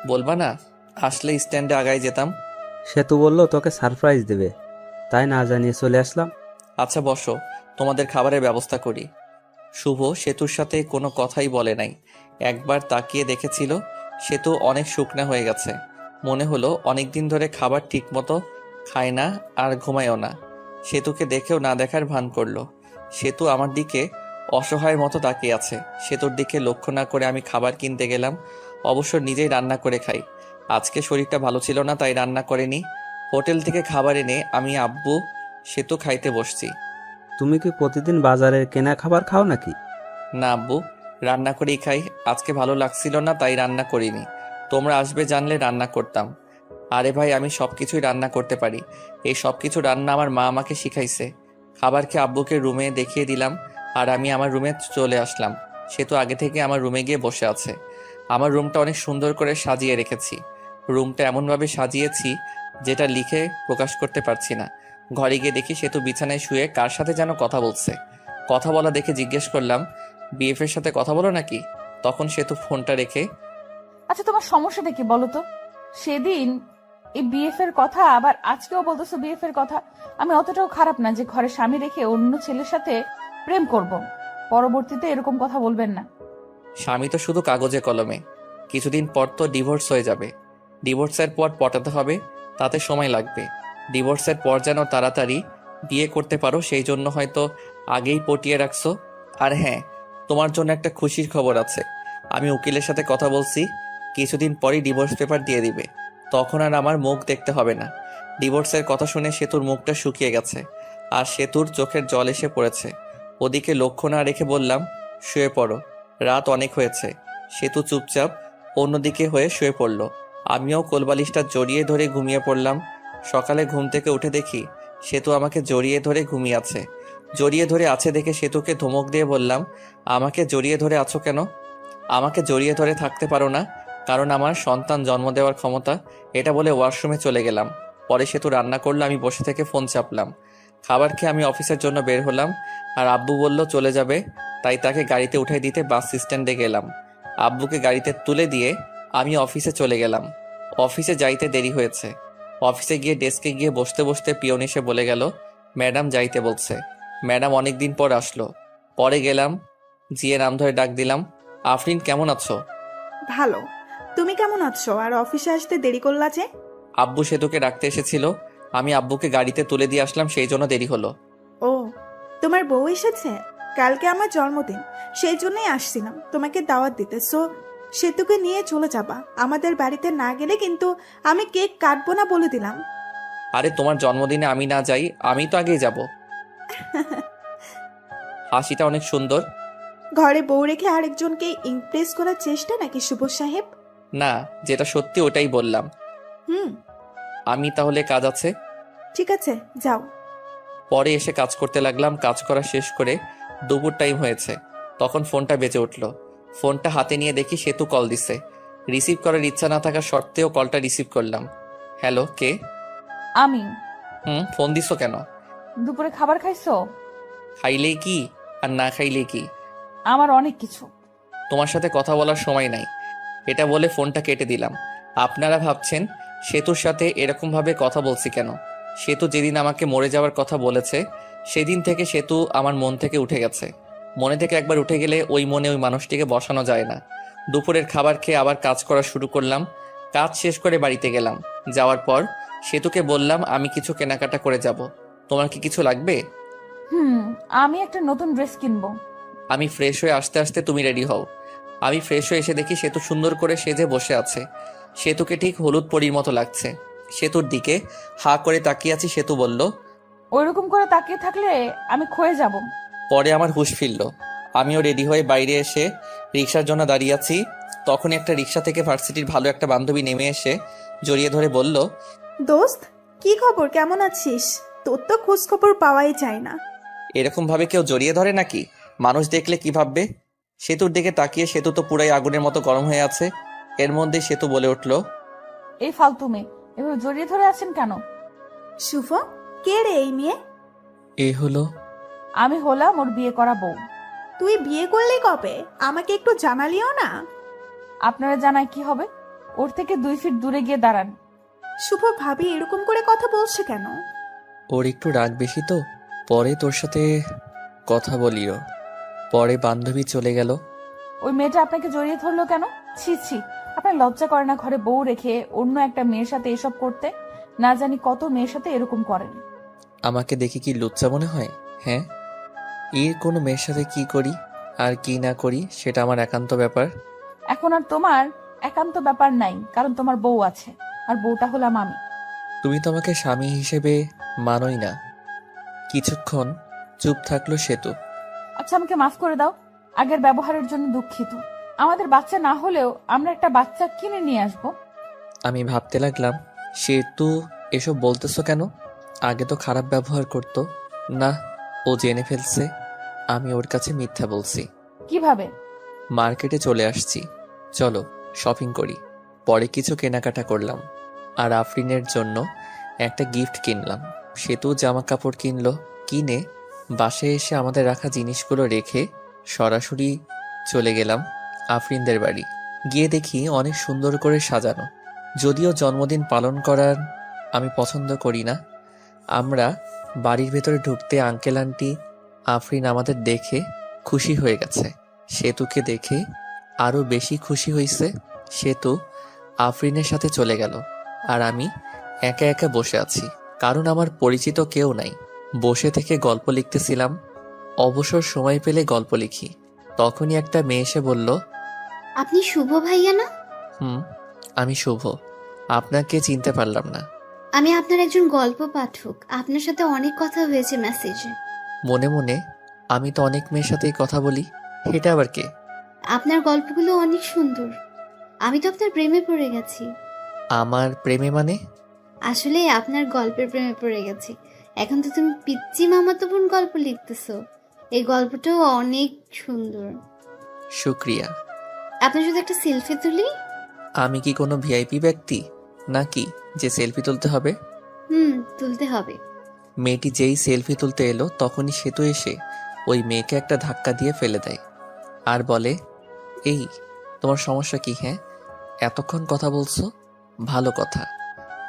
Speaker 2: বলবা না? আসলে স্ট্যান্ডে আগায় যেতাম।
Speaker 8: সেতু বলল তোকে সারপ্রাইজ দেবে, তাই না জানিয়ে চলে আসলাম।
Speaker 2: আচ্ছা বসো, তোমাদের খাবারের ব্যবস্থা করি। শুভ সেতুর সাথে কোনো কথাই বলে নাই। একবার তাকিয়ে দেখেছিল সেতু অনেক শুকনা হয়ে গেছে। মনে হলো অনেকদিন ধরে খাবার ঠিক মতো খায় না আর ঘুমায়ও না। সেতুকে দেখেও না দেখার ভান করলো। সেতু আমার দিকে অসহায়ের মতো তাকিয়ে আছে। সেতুর দিকে লক্ষ্য না করে আমি খাবার কিনতে গেলাম। অবশ্য নিজেই রান্না করে খাই। আজকে শরীরটা ভালো ছিল না, তাই রান্না করিনি। হোটেল থেকে খাবার এনে আমি, আব্বু, সেতু খাইতে বসছি।
Speaker 8: তুমি কি প্রতিদিন বাজারের কেনা খাবার খাও নাকি?
Speaker 2: না আব্বু, রান্না করেই খাই। আজকে ভালো লাগছিল না, তাই রান্না করিনি। তোমরা আসবে জানলে রান্না করতাম। আরে ভাই, আমি সবকিছুই রান্না করতে পারি। এই সবকিছু রান্না আমার মা আমাকে শিখাইছে। খাবার খেয়ে আব্বুকে রুমে দেখিয়ে দিলাম আর আমি আমার রুমে চলে আসলাম। সে তো আগে থেকে আমার রুমে গিয়ে বসে আছে। আমার রুমটা অনেক সুন্দর করে সাজিয়ে রেখেছি। রুমটা এমনভাবে সাজিয়েছি যেটা লিখে প্রকাশ করতে পারছি না। ঘরে গিয়ে দেখি সে তো বিছানায় শুয়ে কার সাথে যেন কথা বলছে। কথা বলা দেখে জিজ্ঞেস করলাম, বিএফের সাথে কথা বলো নাকি? তখন সে তো ফোনটা রেখে,
Speaker 3: আচ্ছা তোমার সমস্যাটা কি বলো তো? সেদিন এই বিএফ এর কথা আবার আজকেও বলতেছো বিএফ এর কথা। আমি অতটাও খারাপ না যে ঘরে স্বামী রেখে অন্য ছেলের সাথে প্রেম করব। পরবর্তীতে এরকম কথা বলবেন না।
Speaker 2: স্বামী তো শুধু কাগজে কলমে, কিছুদিন পর তো ডিভোর্স হয়ে যাবে। ডিভোর্সের পর পটাতে হবে, তাতে সময় লাগবে। ডিভোর্সের পর যেন তাড়াতাড়ি বিয়ে করতে পারো সেই জন্য হয়তো আগেই পটিয়ে রাখছো। আর হ্যাঁ, তোমার জন্য একটা খুশির খবর আছে। আমি উকিলের সাথে কথা বলছি, কিছুদিন পরই ডিভোর্স পেপার দিয়ে দিবে। তখন আর আমার মুখ দেখতে হবে না। ডিভোর্সের কথা শুনে সেতুর মুখটা শুকিয়ে গেছে আর সেতুর চোখের জল এসে পড়েছে। ওদিকে লক্ষ্য না রেখে বললাম, শুয়ে পড়ো, রাত অনেক হয়েছে। সেতু চুপচাপ অন্যদিকে হয়ে শুয়ে পড়ল। আমিও কোলবালিশটা জড়িয়ে ধরে ঘুমিয়ে পড়লাম। সকালে ঘুম থেকে উঠে দেখি সেতু আমাকে জড়িয়ে ধরে ঘুমিয়ে আছে। জড়িয়ে ধরে আছে দেখে সেতুকে ধমক দিয়ে বললাম, আমাকে জড়িয়ে ধরে আছো কেন? আমাকে জড়িয়ে ধরে থাকতে পারো না, কারণ আমার সন্তান জন্ম দেওয়ার ক্ষমতা। এটা বলে ওয়াশরুমে চলে গেলাম। পরে সেতু রান্না করলো, আমি বসে থেকে ফোন চাপলাম। খাবার খেয়ে আমি অফিসের জন্য বের হলাম আর আব্বু বলল চলে যাবে, তাই তাকে গাড়িতে উঠাই দিতে বাস স্ট্যান্ডে গেলাম। আব্বুকে গাড়িতে তুলে দিয়ে আমি অফিসে চলে গেলাম। অফিসে যাইতে দেরি হয়েছে। অফিসে গিয়ে ডেস্কে গিয়ে বসতে বসতে পিয়ন এসে বলে গেল, ম্যাডাম যাইতে বলছে। ম্যাডাম অনেকদিন পর আসলো। পরে গেলাম, জিয়ে নাম ধরে ডাক দিলাম, আফরিন কেমন আছো?
Speaker 7: ভালো। তুমি কেমন আছো? আর অফিসে আসতে দেরি করলা যে?
Speaker 2: আব্বু সেতুকে ডাকতে এসেছিল, আমি আব্বুকে গাড়িতে তুলে দিয়ে আসলাম, সেই জন্য দেরি হলো।
Speaker 7: ও, তোমার বউ এসেছে? কালকে আমার জন্মদিন, সেই জন্যই আসছিলাম তোমাকে দাওয়াত দিতে। সো সেতুকে নিয়ে চলে যাবা। আমাদের বাড়িতে না গেলে কিন্তু আমি কেক কাটবো না বলে দিলাম।
Speaker 2: আরে তোমার জন্মদিনে আমি না যাই, আমি তো আগেই যাব। হাসিটা অনেক সুন্দর।
Speaker 7: ঘরে বউ রেখে আরেকজনকে ইমপ্রেস করার চেষ্টা নাকি শুভ সাহেব?
Speaker 2: না, যেটা সত্যি ওটাই বললাম।
Speaker 7: হুম,
Speaker 2: আমি তাহলে কাজ আছে।
Speaker 7: ঠিক আছে, যাও।
Speaker 2: পরে এসে কাজ করতে লাগলাম। কাজ করা শেষ করে দুপুর টাইম হয়েছে, তখন ফোনটা বেজে উঠল। ফোনটা হাতে নিয়ে দেখি সেতু কল দিছে। রিসিভ করার ইচ্ছা না থাকা সত্ত্বেও কলটা রিসিভ করলাম। হ্যালো, কে?
Speaker 3: আমি।
Speaker 2: ফোন দিছো কেন?
Speaker 3: দুপুরে খাবার খাইছো?
Speaker 2: খাইলেই কি আর না খাইলেই কি?
Speaker 3: আমার অনেক কিছু।
Speaker 2: তোমার সাথে কথা বলার সময় নাই। এটা বলে ফোনটা কেটে দিলাম। আপনারা ভাবছেন সেতুর সাথে এরকমভাবে কথা বলছি কেন? সেতু যেদিন আমাকে মরে যাওয়ার কথা বলেছে সেদিন থেকে সেতু আমার মন থেকে উঠে গেছে। মনে থেকে একবার উঠে গেলে ওই মনে ওই মানুষটিকে বসানো যায় না। দুপুরের খাবার খেয়ে আবার কাজ করা শুরু করলাম। কাজ শেষ করে বাড়িতে গেলাম। যাওয়ার পর সেতুকে বললাম, আমি কিছু কেনাকাটা করে যাব, তোমার কি কিছু লাগবে?
Speaker 3: আমি একটা নতুন ড্রেস কিনবো।
Speaker 2: আমি ফ্রেশ হয়ে আসতে আসতে তুমি রেডি হও। আমি ফ্রেশ হয়ে এসে দেখি সেতু সুন্দর করে সেজে বসে আছে। সেতুকে ঠিক হলুদ পরীর মতো লাগছে। সেতুর দিকে হা করে তাকিয়ে আছি। সেতু বলল,
Speaker 3: ওইরকম করে তাকিয়ে থাকলে আমি ক্ষয়ে যাব।
Speaker 2: পরে আমার হুঁশ ফিরল। আমিও রেডি হয়ে বাইরে এসে রিক্সার জন্য দাঁড়িয়ে আছি। তখনই একটা রিক্সা থেকে ভার্সিটির ভালো একটা বান্ধবী নেমে এসে জড়িয়ে ধরে বলল,
Speaker 7: দোস্ত, কি খবর? কেমন আছিস? তোর তো খোঁজ খবর পাওয়াই যায় না।
Speaker 2: এরকম ভাবে কেউ জড়িয়ে ধরে নাকি? মানুষ দেখলে কি ভাববে? সেতুর দিকে তাকিয়ে সেতু তো পুরাই আগুনের মতো গরম হয়ে আছে। এর মধ্যে সেতু বলে উঠল,
Speaker 3: এই ফালতু মেয়ে, এভাবে জড়িয়ে ধরে আছেন কেন?
Speaker 7: শুভ, কে রে এই মেয়ে?
Speaker 2: এ হলো।
Speaker 3: আমি হলাম ওর বিয়ে করা বউ।
Speaker 7: তুই বিয়ে করলি কবে? আমাকে একটু জানালিও না।
Speaker 3: আপনারা জানায় কি হবে? ওর থেকে 2 ফিট দূরে গিয়ে দাঁড়ান।
Speaker 7: শুভ ভাবি এরকম করে কথা বলছে কেন?
Speaker 2: ওর একটু রাগ বেশি তো, পরে তোর সাথে কথা বলিও। পরে বান্ধবী চলে গেল।
Speaker 3: ওই মেয়েটা আপনাকে জড়িয়ে ধরলো কেন? ছি ছি, আপনার লজ্জা করে না ঘরে বউ রেখে অন্য একটা মেয়ের সাথে এসব করতে? না জানি কত মেয়ের সাথে এরকম করেন।
Speaker 2: আমাকে দেখে কি লুচ্চা মনে হয়? হ্যাঁ, এর কোনো মেয়ের সাথে কি করি আর কি না করি সেটা আমার একান্ত ব্যাপার।
Speaker 3: এখন আর তোমার একান্ত ব্যাপার নাই, কারণ তোমার বউ আছে, আর বউটা হলাম আমি।
Speaker 2: তুমি তো আমাকে স্বামী হিসেবে মানোই না। কিছুক্ষণ চুপ থাকলো সেতু।
Speaker 3: আচ্ছা, আমাকে মাফ করে দাও। আগের ব্যবহারের জন্য দুঃখিত। আমাদের বাচ্চা না হলেও আমরা একটা বাচ্চা কিনে নিয়ে আসবো।
Speaker 2: আমি ভাবতে লাগলাম, সেতু এসব বলতেছো কেন? আগে তো খারাপ ব্যবহার করতো না, ও জেনে ফেলছে আমি ওর কাছে মিথ্যা বলছি।
Speaker 3: কিভাবে?
Speaker 2: মার্কেটে চলে আসছি, চলো শপিং করি। পরে কিছু কেনাকাটা করলাম আর আফরিনের জন্য একটা গিফট কিনলাম। সেতু জামা কাপড় কিনলো। কিনে বাসায় এসে আমাদের রাখা জিনিসগুলো রেখে সরাসরি চলে গেলাম আফরিনদের বাড়ি। গিয়ে দেখি অনেক সুন্দর করে সাজানো। যদিও জন্মদিন পালন করার আমি পছন্দ করি না। আমরা বাড়ির ভেতরে ঢুকতে আঙ্কেল আন্টি আফরিন আমাদের দেখে খুশি হয়ে গেছে। সেতুকে দেখে আরো বেশি খুশি হয়েছে। সেতু আফরিনের সাথে চলে গেল আর আমি একা একা বসে আছি, কারণ আমার পরিচিত কেউ নাই। বসে থেকে গল্প লিখতেছিলাম। অবসর সময় পেলে গল্প লিখি। তখনই একটা মেয়ে এসে বলল,
Speaker 4: আপনি শুভ ভাইয়া না?
Speaker 2: আমি শুভ। আপনাকে চিনতে পারলাম না।
Speaker 4: আমি আপনার একজন গল্প পাঠক, আপনার সাথে অনেক কথা হয়েছে মেসেজে।
Speaker 2: মনে মনে আমি তো অনেক মেয়ের সাথেই কথা বলি, এটা আবার কে?
Speaker 4: আপনার গল্পগুলো অনেক সুন্দর। আমি তো আপনার প্রেমে পড়ে গেছি।
Speaker 2: আমার প্রেমে মানে?
Speaker 4: আসলে আপনার গল্পের প্রেমে পড়ে গেছি। এখন তো তুমি পিচ্চি মামাতো বোন গল্প লিখতেছো। এই গল্পটাও অনেক সুন্দর।
Speaker 2: শুক্রিয়া।
Speaker 4: আপনার সাথে একটা সেলফি তুলি?
Speaker 2: আমি কি কোনো ভিআইপি ব্যক্তি নাকি যে সেলফি তুলতে হবে?
Speaker 4: তুলতে হবে।
Speaker 2: মেয়েটি যেই সেলফি তুলতে এলো তখনই সেতু এসে ওই মেয়েকে একটা ধাক্কা দিয়ে ফেলে দেয় আর বলে, এই তোমার সমস্যা কি? হ্যাঁ, এতক্ষণ কথা বলছো, ভালো কথা,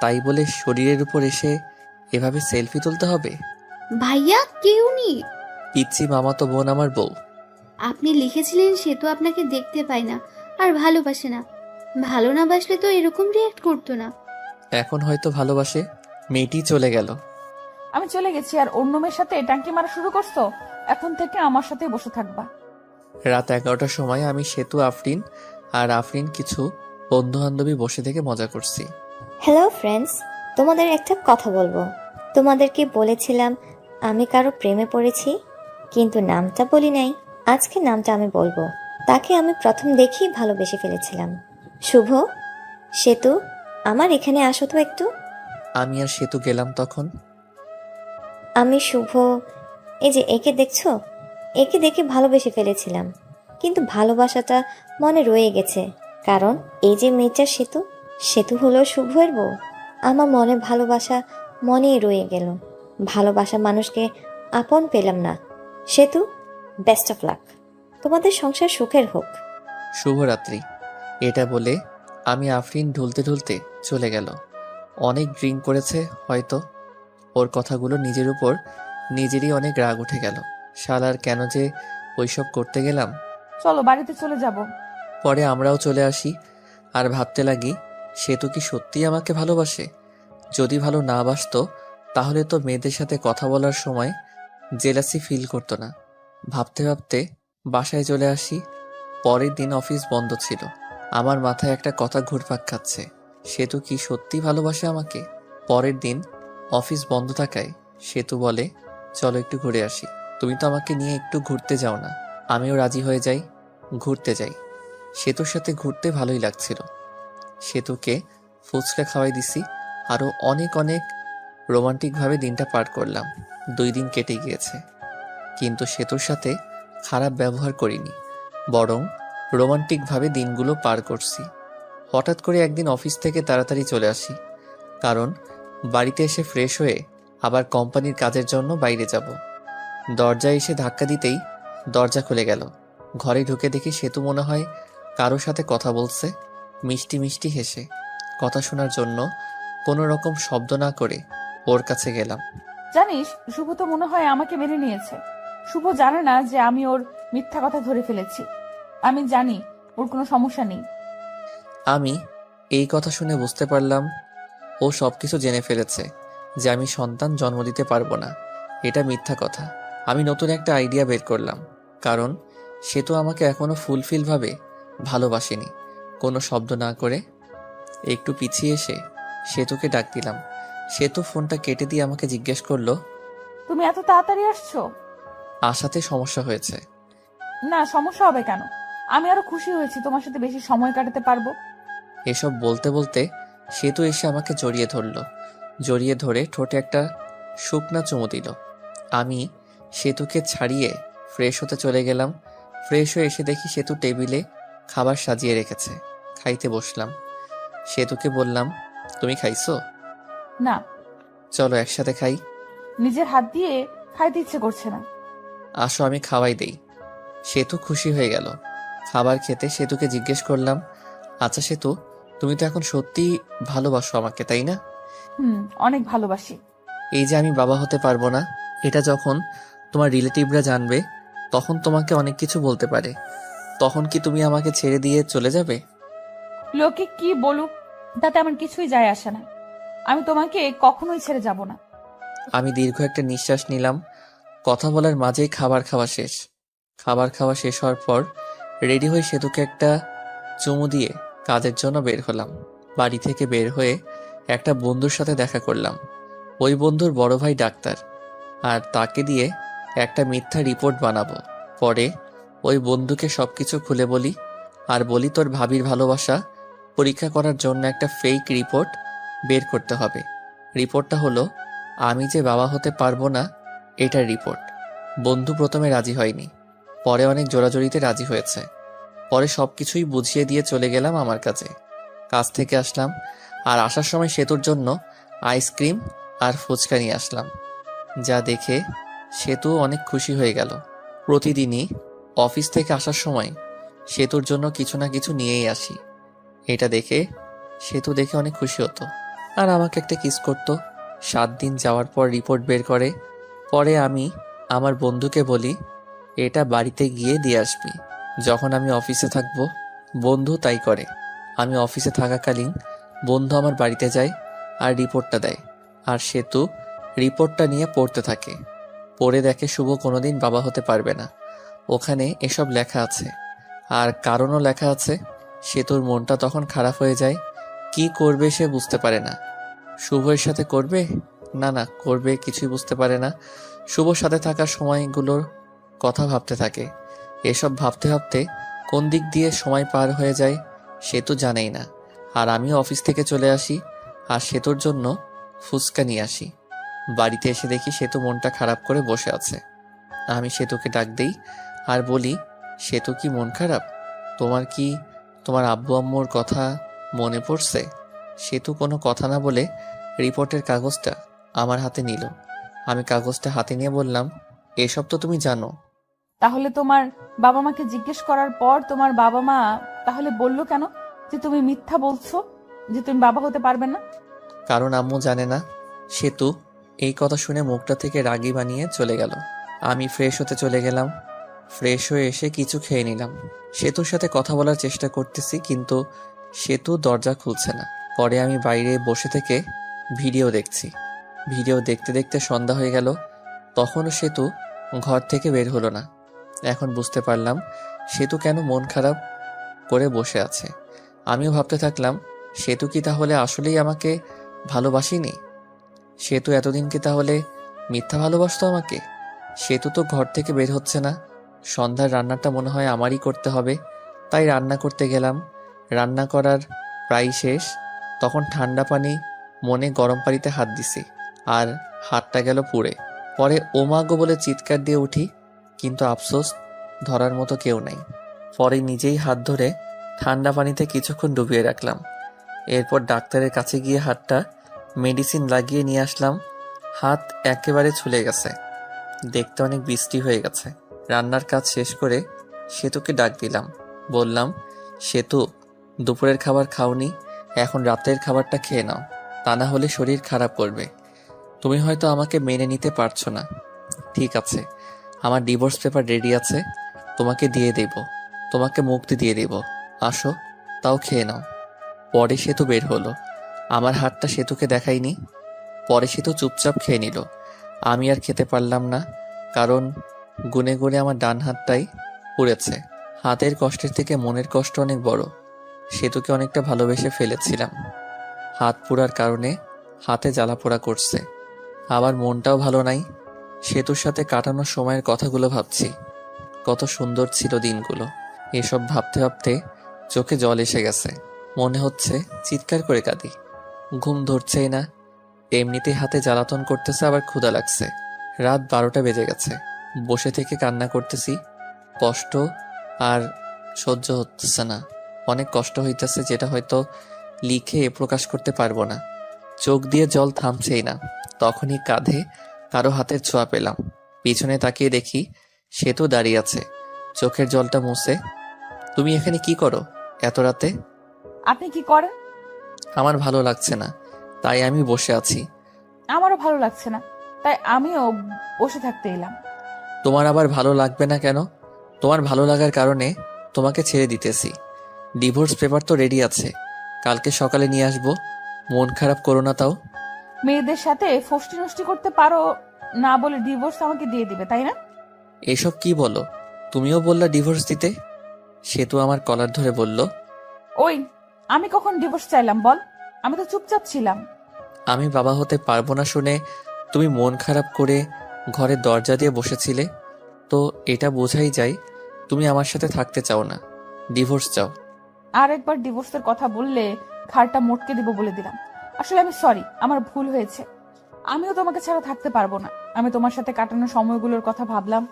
Speaker 2: তাই বলে শরীরের উপর এসে এভাবে সেলফি তুলতে হবে?
Speaker 4: ভাইয়া কেউ নেই।
Speaker 2: পিচ্ছি মামাতো বোন আমার বউ।
Speaker 4: আপনি লিখেছিলেন সে তো আপনাকে দেখতে পায় না আর ভালোবাসে না। ভালো না বাসলে তো এরকম রিয়াক্ট করতো না।
Speaker 2: এখন হয়তো ভালোবাসে। মেয়েটি চলে গেল।
Speaker 3: আমি চলে গেছি আর অন্য মেয়ের সাথে টাঙ্কি মারা শুরু করছো? এখন থেকে আমার সাথে বসে থাকবা।
Speaker 2: রাত 11টার সময় আমি সেতু, আফরিন আর আফরিন কিছু বন্ধু বান্ধবী বসে থেকে মজা করছি।
Speaker 1: হ্যালো ফ্রেন্ডস, তোমাদের একটা কথা বলবো। তোমাদেরকে বলেছিলাম আমি কারো প্রেমে পড়েছি, কিন্তু নামটা বলি নাই। আজকে নামটা আমি বলবো। তাকে আমি প্রথম দেখেই ভালোবেসে ফেলেছিলাম। শুভ, সেতু, আমার এখানে আসো তো একটু।
Speaker 2: আমি আর সেতু গেলাম তখন।
Speaker 1: আমি শুভ, এই যে একে দেখছো, একে দেখে ভালোবেসে ফেলেছিলাম, কিন্তু ভালোবাসাটা মনে রয়ে গেছে। কারণ এই যে মেয়েটা সেতু, সেতু হলো শুভের বউ। আমার মনে ভালোবাসা মনেই রয়ে গেল। ভালোবাসা মানুষকে আপন পেলাম না। সেতু, বেস্ট অফ লাক, তোমাদের সংসার সুখের হোক।
Speaker 2: শুভরাত্রি। এটা বলে আমি আফরিন ঢুলতে ঢুলতে চলে গেল। অনেক ড্রিঙ্ক করেছে হয়তো। ওর কথাগুলো নিজের উপর নিজেরই অনেক রাগ উঠে গেল। শালার কেন যে ওইসব করতে গেলাম।
Speaker 3: চলো বাড়িতে চলে যাব।
Speaker 2: পরে আমরাও চলে আসি আর ভাবতে লাগি, সেতু কি সত্যিই আমাকে ভালোবাসে? যদি ভালো না বাসতো তাহলে তো মেয়েদের সাথে কথা বলার সময় জেলাসি ফিল করতো না। ভাবতে ভাবতে বাসায় চলে আসি। পরের দিন অফিস বন্ধ ছিল। আমার মাথায় একটা কথা ঘুরপাক খাচ্ছে, সেতু কি সত্যি ভালোবাসে আমাকে? পরের দিন অফিস বন্ধ থাকায় সেতু বলে, চলো একটু ঘুরে আসি। তুমি তো আমাকে নিয়ে একটু ঘুরতে যাও না? আমিও রাজি হয়ে যাই, ঘুরতে যাই। সেতুর সাথে ঘুরতে ভালোই লাগছিল। সেতুকে ফুচকা খাওয়াই দিছি। আরও অনেক অনেক রোমান্টিকভাবে দিনটা পার করলাম। 2 দিন কেটে গিয়েছে, কিন্তু সেতুর সাথে খারাপ ব্যবহার করিনি, বরং রোমান্টিকভাবে দিনগুলো পার করছি। হঠাৎ করে একদিন অফিস থেকে তাড়াতাড়ি চলে আসি, কারণ বাড়িতে এসে ফ্রেশ হয়ে আবার কোম্পানির কাজের জন্য বাইরে যাব। দরজায় এসে ধাক্কা দিতেই দরজা খুলে গেল। ঘরে ঢুকে দেখি সেতু মনে হয় কারোর সাথে কথা বলছে। মিষ্টি মিষ্টি হেসে কথা শোনার জন্য কোনো রকম শব্দ না করে ওর কাছে গেলাম।
Speaker 3: জানিস, শুভ তো মনে হয় আমাকে মেনে নিয়েছে। শুভ জানে না যে আমি ওর মিথ্যা কথা ধরে ফেলেছি। আমি জানি ওর কোনো সমস্যা নেই।
Speaker 2: আমি এই কথা শুনে বুঝতে পারলাম ও সবকিছু জেনে ফেলেছে যে আমি সন্তান জন্ম দিতে পারবো না। এটা মিথ্যা কথা। আমি নতুন একটা আইডিয়া বের করলাম, কারণ সে তো আমাকে এখনো ফুলফিলভাবে ভালোবাসেনি। কোনো শব্দ না করে একটু পিছিয়ে এসে সেতুকে ডাক দিলাম। সেতু ফোনটা কেটে দিয়ে আমাকে জিজ্ঞেস করলো,
Speaker 3: তুমি এত তাড়াতাড়ি আসছো?
Speaker 2: আসাতে সমস্যা হয়েছে?
Speaker 3: না, সমস্যা হবে কেন? আমি আরো খুশি হয়েছি তোমার সাথে বেশি সময় কাটাতে পারবো।
Speaker 2: এসব বলতে বলতে সেতু এসে আমাকে জড়িয়ে ধরলো। জড়িয়ে ধরে ঠোঁটে একটা শুকনা চুমু দিল। আমি সেতুকে ছাড়িয়ে ফ্রেশ হতে চলে গেলাম। ফ্রেশ হয়ে এসে দেখি সেতু টেবিলে খাবার সাজিয়ে রেখেছে। খাইতে বসলাম। সেতুকে বললাম, তুমি খাইছো?
Speaker 3: না,
Speaker 2: চলো একসাথে খাই।
Speaker 3: নিজের হাত দিয়ে খাইতে ইচ্ছে করছে না।
Speaker 2: আসো আমি খাওয়াই দেই। সেতু খুশি হয়ে গেল। খাবার খেতে সেতুকে জিজ্ঞেস করলাম, আচ্ছা সেতু, তুমি তো এখন সত্যি ভালোবাসো আমাকে, তাই না?
Speaker 3: অনেক ভালোবাসি।
Speaker 2: এই যে আমি বাবা হতে পারবো না, এটা যখন তোমার রিলেটিভরা জানবে, তখন তোমাকে অনেক কিছু বলতে পারে। তখন কি তুমি আমাকে ছেড়ে দিয়ে চলে যাবে?
Speaker 3: লোকে কি বলুক তাতে আমার কিছুই যায় আসে না। আমি তোমাকে কখনোই ছেড়ে যাব না।
Speaker 2: আমি দীর্ঘ একটা নিঃশ্বাস নিলাম। কথা বলার মাঝেই খাবার খাওয়া শেষ। খাবার খাওয়া শেষ হওয়ার পর রেডি হয়ে সেতুকে একটা চুমু দিয়ে কাজের জন্য বের হলাম। বাড়ি থেকে বের হয়ে একটা বন্ধুর সাথে দেখা করলাম। ওই বন্ধুর বড় ভাই ডাক্তার, আর তাকে দিয়ে একটা মিথ্যা রিপোর্ট বানাবো। পরে ওই বন্ধুকে সবকিছু খুলে বলি, আর বলি তোর ভাবির ভালোবাসা পরীক্ষা করার জন্য একটা ফেক রিপোর্ট বের করতে হবে। রিপোর্টটা হলো আমি যে বাবা হতে পারবো না, এটার রিপোর্ট। বন্ধু প্রথমে রাজি হয়নি, পরে অনেক জোরাজোরিতে রাজি হয়েছে। পরে সবকিছুই বুঝিয়ে দিয়ে চলে গেলাম আমার কাছে। কাজ থেকে আসলাম, আর আসার সময় সেতুর জন্য আইসক্রিম আর ফুচকা নিয়ে আসলাম। যা দেখে সেতু অনেক খুশি হয়ে গেল। প্রতিদিনই অফিস থেকে আসার সময় সেতুর জন্য কিছু না কিছু নিয়েই আসি। এটা দেখে সেতু দেখে অনেক খুশি হতো, আর আমাকে একটা কিস করতো। 7 দিন যাওয়ার পর রিপোর্ট বের করে। পরে আমি আমার বন্ধুকে বলি, এটা বাড়িতে গিয়ে দিয়ে আসবি। যখন আমি অফিসে থাকবো, বন্ধু তাই করে। আমি অফিসে থাকাকালীন বন্ধু আমার বাড়িতে যায় আর রিপোর্টটা দেয়, আর সেতু রিপোর্টটা নিয়ে পড়তে থাকে। পড়ে দেখে শুভ কোনোদিন বাবা হতে পারবে না। ওখানে এসব লেখা আছে, আর কারণও লেখা আছে। সেতুর মনটা তখন খারাপ হয়ে যায়। কি করবে সে বুঝতে পারে না। শুভর সাথে করবে না করবে কিছুই বুঝতে পারে না। শুভর সাথে থাকার সময়গুলোর কথা ভাবতে থাকে। এসব ভাবতে ভাবতে কোন দিক দিয়ে সময় পার হয়ে যায় সেতু জানেই না। আর আমি অফিস থেকে চলে আসি, আর সেতুর জন্য ফুচকা নিয়ে আসি। বাড়িতে এসে দেখি সেতু মনটা খারাপ করে বসে আছে। আমি সেতুকে ডাক দেই আর বলি, সেতু কি মন খারাপ? তোমার কি তোমার আব্বু আম্মুর কথা মনে পড়ছে? সেতু কোনো কথা না বলে রিপোর্টের কাগজটা আমার হাতে নিল। আমি কাগজটা হাতে নিয়ে বললাম, এসব তো তুমি জানো।
Speaker 3: তাহলে তোমার বাবা মাকে জিজ্ঞেস করার পর তোমার বাবা মা তাহলে বললো কেন যে তুমি মিথ্যা বলছো, যে তুমি বাবা হতে পারবে না?
Speaker 2: কারণ আম্মু জানে না। সেতু এই কথা শুনে মুখটা থেকে রাগী বানিয়ে চলে গেল। আমি ফ্রেশ হতে চলে গেলাম। ফ্রেশ হয়ে এসে কিছু খেয়ে নিলাম। সেতুর সাথে কথা বলার চেষ্টা করতেছি, কিন্তু সেতু দরজা খুলছে না। পরে আমি বাইরে বসে থেকে ভিডিও দেখছি। ভিডিও দেখতে দেখতে সন্ধ্যা হয়ে গেল। তখনও সেতু ঘর থেকে বের হলো না। এখন বুঝতে পারলাম সেতু কেন মন খারাপ করে বসে আছে। আমিও ভাবতে থাকলাম, সেতু কি তাহলে আসলেই আমাকে ভালোবাসেনি? সেতু এতদিন কি তাহলে মিথ্যা ভালোবাসতো আমাকে? সেতু তো ঘর থেকে বের হচ্ছে না। সন্ধ্যার রান্নাটা মনে হয় আমারই করতে হবে। তাই রান্না করতে গেলাম। রান্না করার প্রায় শেষ। তখন ঠান্ডা পানি মনে গরম পানিতে হাত দিছি, আর হাতটা গেল পুড়ে। পরে ওমাগো বলে চিৎকার দিয়ে উঠি, কিন্তু আফসোস ধরার মতো কেউ নাই। পরে নিজেই হাত ধরে ঠান্ডা পানিতে কিছুক্ষণ ডুবিয়ে রাখলাম। এরপর ডাক্তারের কাছে গিয়ে হাতটা মেডিসিন লাগিয়ে নিয়ে আসলাম। হাত একেবারে ছুলে গেছে, দেখতে অনেক বৃষ্টি হয়ে গেছে। রান্নার কাজ শেষ করে সেতুকে ডাক দিলাম। বললাম, সেতু, দুপুরের খাবার খাওনি, এখন রাতের খাবারটা খেয়ে নাও, তা না হলে শরীর খারাপ করবে। তুমি হয়তো আমাকে মেনে নিতে পারছো না। ঠিক আছে, আমার ডিভোর্স পেপার রেডি আছে, তোমাকে দিয়ে দেব, তোমাকে মুক্তি দিয়ে দেব। আসো, তাও খেয়ে নাও। পরে সেতু বের হলো। আমার হাতটা সেতুকে দেখাইনি। পরে সেতু চুপচাপ খেয়ে নিল। আমি আর খেতে পারলাম না, কারণ গুনে গুনে আমার ডান হাতটাই পুড়েছে। হাতের কষ্টের থেকে মনের কষ্ট অনেক বড়। সেতুকে অনেকটা ভালোবেসে ফেলেছিলাম। হাত পোড়ার কারণে হাতে জ্বালা পোড়া করছে। আবার মনটাও ভালো নাই। সেতুর সাথে কাটানোর সময়ের কথাগুলো ভাবছি। কত সুন্দর ছিল দিনগুলো। এসব ভাবতে ভাবতে চোখে জল এসে গেছে। মনে হচ্ছে চিৎকার করে কাঁদি। ঘুম ধরছেই না। এমনিতেই হাতে জ্বালাতন করতেছে, আবার ক্ষুধা লাগছে। রাত 12টা বেজে গেছে। বসে থেকে কান্না করতেছি। কষ্ট আর সহ্য হচ্ছে না। অনেক কষ্ট হইতেছে, যেটা হয়তো লিখে প্রকাশ করতে পারবো না। চোখ দিয়ে জল থামছেই না। তখনই কাঁধে কারো হাতের ছোঁয়া পেলাম। পিছনে তাকিয়ে দেখি সেতু দাঁড়িয়ে আছে, চোখের জলটা মুছে। তুমি এখানে কি করো এত রাতে?
Speaker 3: আপনি কি করেন?
Speaker 2: আমার ভালো লাগছে না, তাই আমি বসে আছি।
Speaker 3: আমারও ভালো লাগছে না, তাই আমিও বসে থাকতে এলাম।
Speaker 2: তোমার আবার ভালো লাগবে না কেন? তোমার ভালো লাগার কারণে তোমাকে ছেড়ে দিতেছি। ডিভোর্স পেপার তো রেডি আছে, কালকে সকালে নিয়ে আসবো। মন খারাপ করো না তাও।
Speaker 3: মেয়েদের সাথে ফষ্টি নষ্টি করতে পারো না বলে ডিভোর্স আমাকে দিয়ে দিবে, তাই না?
Speaker 2: এসব কি বলো? তুমিও বললা ডিভোর্স দিতে। সেতু আমার কলার ধরে বলল,
Speaker 3: ওই, আমি কখন ডিভোর্স চাইলাম বল? আমি তো চুপচাপ ছিলাম।
Speaker 2: আমি বাবা হতে পারবো না শুনে তুমি মন খারাপ করে ঘরের দরজা দিয়ে বসেছিলে। তো এটা বোঝাই যায় তুমি আমার সাথে থাকতে চাও না, ডিভোর্স চাও।
Speaker 3: আর একবার ডিভোর্সের কথা বললে ঘাড়টা মোটকে দিব বলে দিলাম। আসলে আমি সরি, আমার ভুল হয়েছে। আমিও তোমাকে ছাড়া থাকতে পারবো না। আমি তোমার সাথে কাটানো সময়গুলোর কথা ভাবলাম,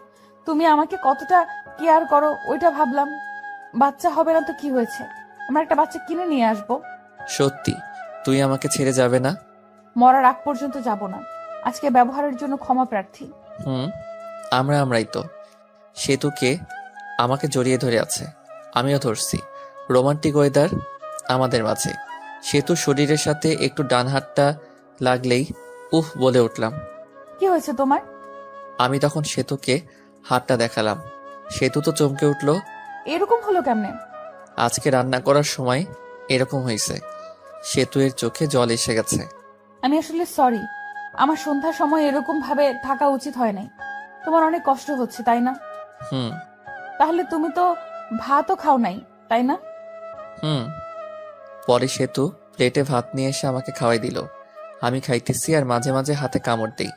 Speaker 3: তুমি আমাকে কতটা কেয়ার করো ওইটা ভাবলাম। বাচ্চা হবে না তো কি হয়েছে, আমরা একটা বাচ্চা কিনে নিয়ে আসবো।
Speaker 2: সত্যি তুই আমাকে ছেড়ে যাবে না?
Speaker 3: মরার আগ পর্যন্ত যাব না। আজকে ব্যবহারের জন্য ক্ষমা প্রার্থী।
Speaker 2: আমরাই তো। সেতুকে আমাকে জড়িয়ে ধরে আছে, আমিও ধরছি। রোমান্টিক ওয়েদার আমাদের মাঝে। সেতু শরীরের সাথে একটু ডান হাতটা লাগলেই উফ বলে উঠলাম।
Speaker 3: কি হয়েছে তোমার?
Speaker 2: আমি তখন সেতুকে হাতটা দেখালাম। সেতু তো চমকে উঠল।
Speaker 3: এরকম হলো কেমনে?
Speaker 2: আজকে রান্না করার সময় এরকম হয়েছে। সেতু এর চোখে জল এসে গেছে।
Speaker 3: আমি আসলে সরি, আমার সন্ধ্যার সময় এরকম ভাবে থাকা উচিত হয় নাই। তোমার অনেক কষ্ট হচ্ছে তাই না?
Speaker 2: হুম
Speaker 3: তাহলে তুমি তো ভাতও খাও নাই তাই না?
Speaker 2: হুম পরে সেতু প্লেটে ভাত নিয়ে এসে আমাকে খাওয়াই দিল। আমি খাইতেছি আর মাঝে মাঝে হাতে কামড় দিই।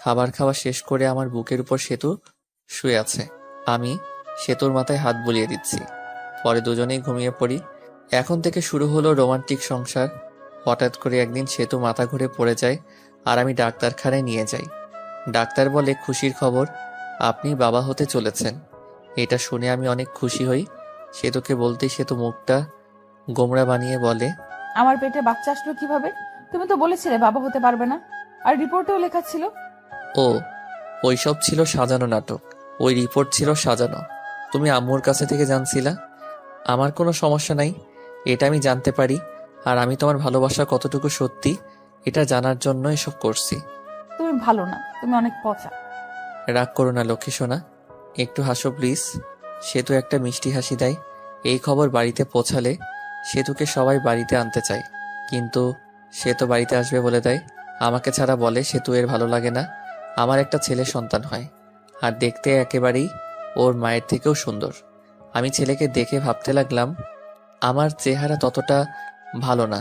Speaker 2: খাবার খাওয়া শেষ করে আমার বুকের উপর সেতু শুয়ে আছে। আমি সেতুর মাথায় হাত বুলিয়ে দিচ্ছি। পরে দুজনেই ঘুমিয়ে পড়ি। এখন থেকে শুরু হলো রোমান্টিক সংসার। হঠাৎ করে একদিন সেতু মাথা ঘুরে পড়ে যায় আর আমি ডাক্তারখানায় নিয়ে যাই। ডাক্তার বলে, খুশির খবর, আপনি বাবা হতে চলেছেন। এটা শুনে আমি অনেক খুশি হই। সেতুকে বলতেই সেতু মুখটা গোমড়া বানিয়ে বলে,
Speaker 3: আমার পেটে বাচ্চা আসলো কিভাবে? তুমি তো বলেছিলে বাবা হতে পারবে না, আর রিপোর্টেও লেখা ছিল।
Speaker 2: ও, ওইসব ছিল সাজানো নাটক। ওই রিপোর্ট ছিল সাজানো। তুমি আম্মুর কাছে থেকে জানছিলা। আমার কোনো সমস্যা নাই, এটা আমি জানতে পারি। আর আমি তোমার ভালোবাসা কতটুকু সত্যি এটা জানার জন্য এসব করছি।
Speaker 3: তুমি ভালো না, তুমি অনেক পচা।
Speaker 2: রাগ করো না লক্ষ্মী সোনা, একটু হাসো প্লিজ। সেতু একটা মিষ্টি হাসি দেয়। এই খবর বাড়িতে পৌঁছালে সেতুকে সবাই বাড়িতে আনতে চায়, কিন্তু সে তো বাড়িতে আসবে বলে দেয়। আমাকে ছাড়া বলে সেতু এর ভালো লাগে না আমার একটা ছেলে সন্তান হয়, আর দেখতে একেবারেই ওর মায়ের থেকেও সুন্দর। আমি ছেলেকে দেখে ভাবতে লাগলাম আমার চেহারা ততটা ভালো না,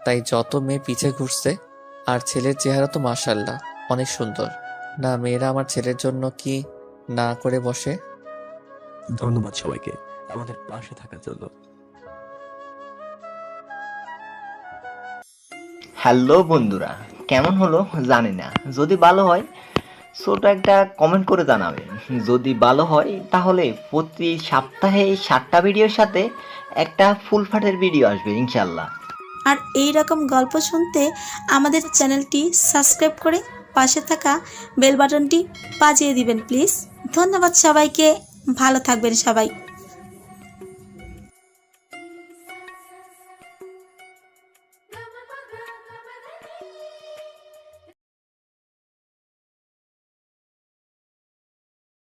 Speaker 2: তাই যত মেয়ে পিছে ঘুরছে। আর ছেলের চেহারা তো মাশাআল্লাহ অনেক সুন্দর। না, মেয়েরা আমার ছেলের জন্য কি না করে বসে।
Speaker 9: ধন্যবাদ সবাইকে আমাদের পাশে থাকার জন্য।
Speaker 10: হ্যালো বন্ধুরা, কেমন হলো জানি না। যদি ভালো হয় ছোট একটা কমেন্ট করে জানাবেন। যদি ভালো হয় তাহলে প্রতি সপ্তাহে 7টা ভিডিওর সাথে একটা ফুল ফাটের ভিডিও আসবে ইনশাল্লাহ।
Speaker 11: আর এই রকম গল্প শুনতে আমাদের চ্যানেলটি সাবস্ক্রাইব করে পাশে থাকা বেল বাটনটি বাজিয়ে দিবেন প্লিজ। ধন্যবাদ সবাইকে, ভালো থাকবেন সবাই।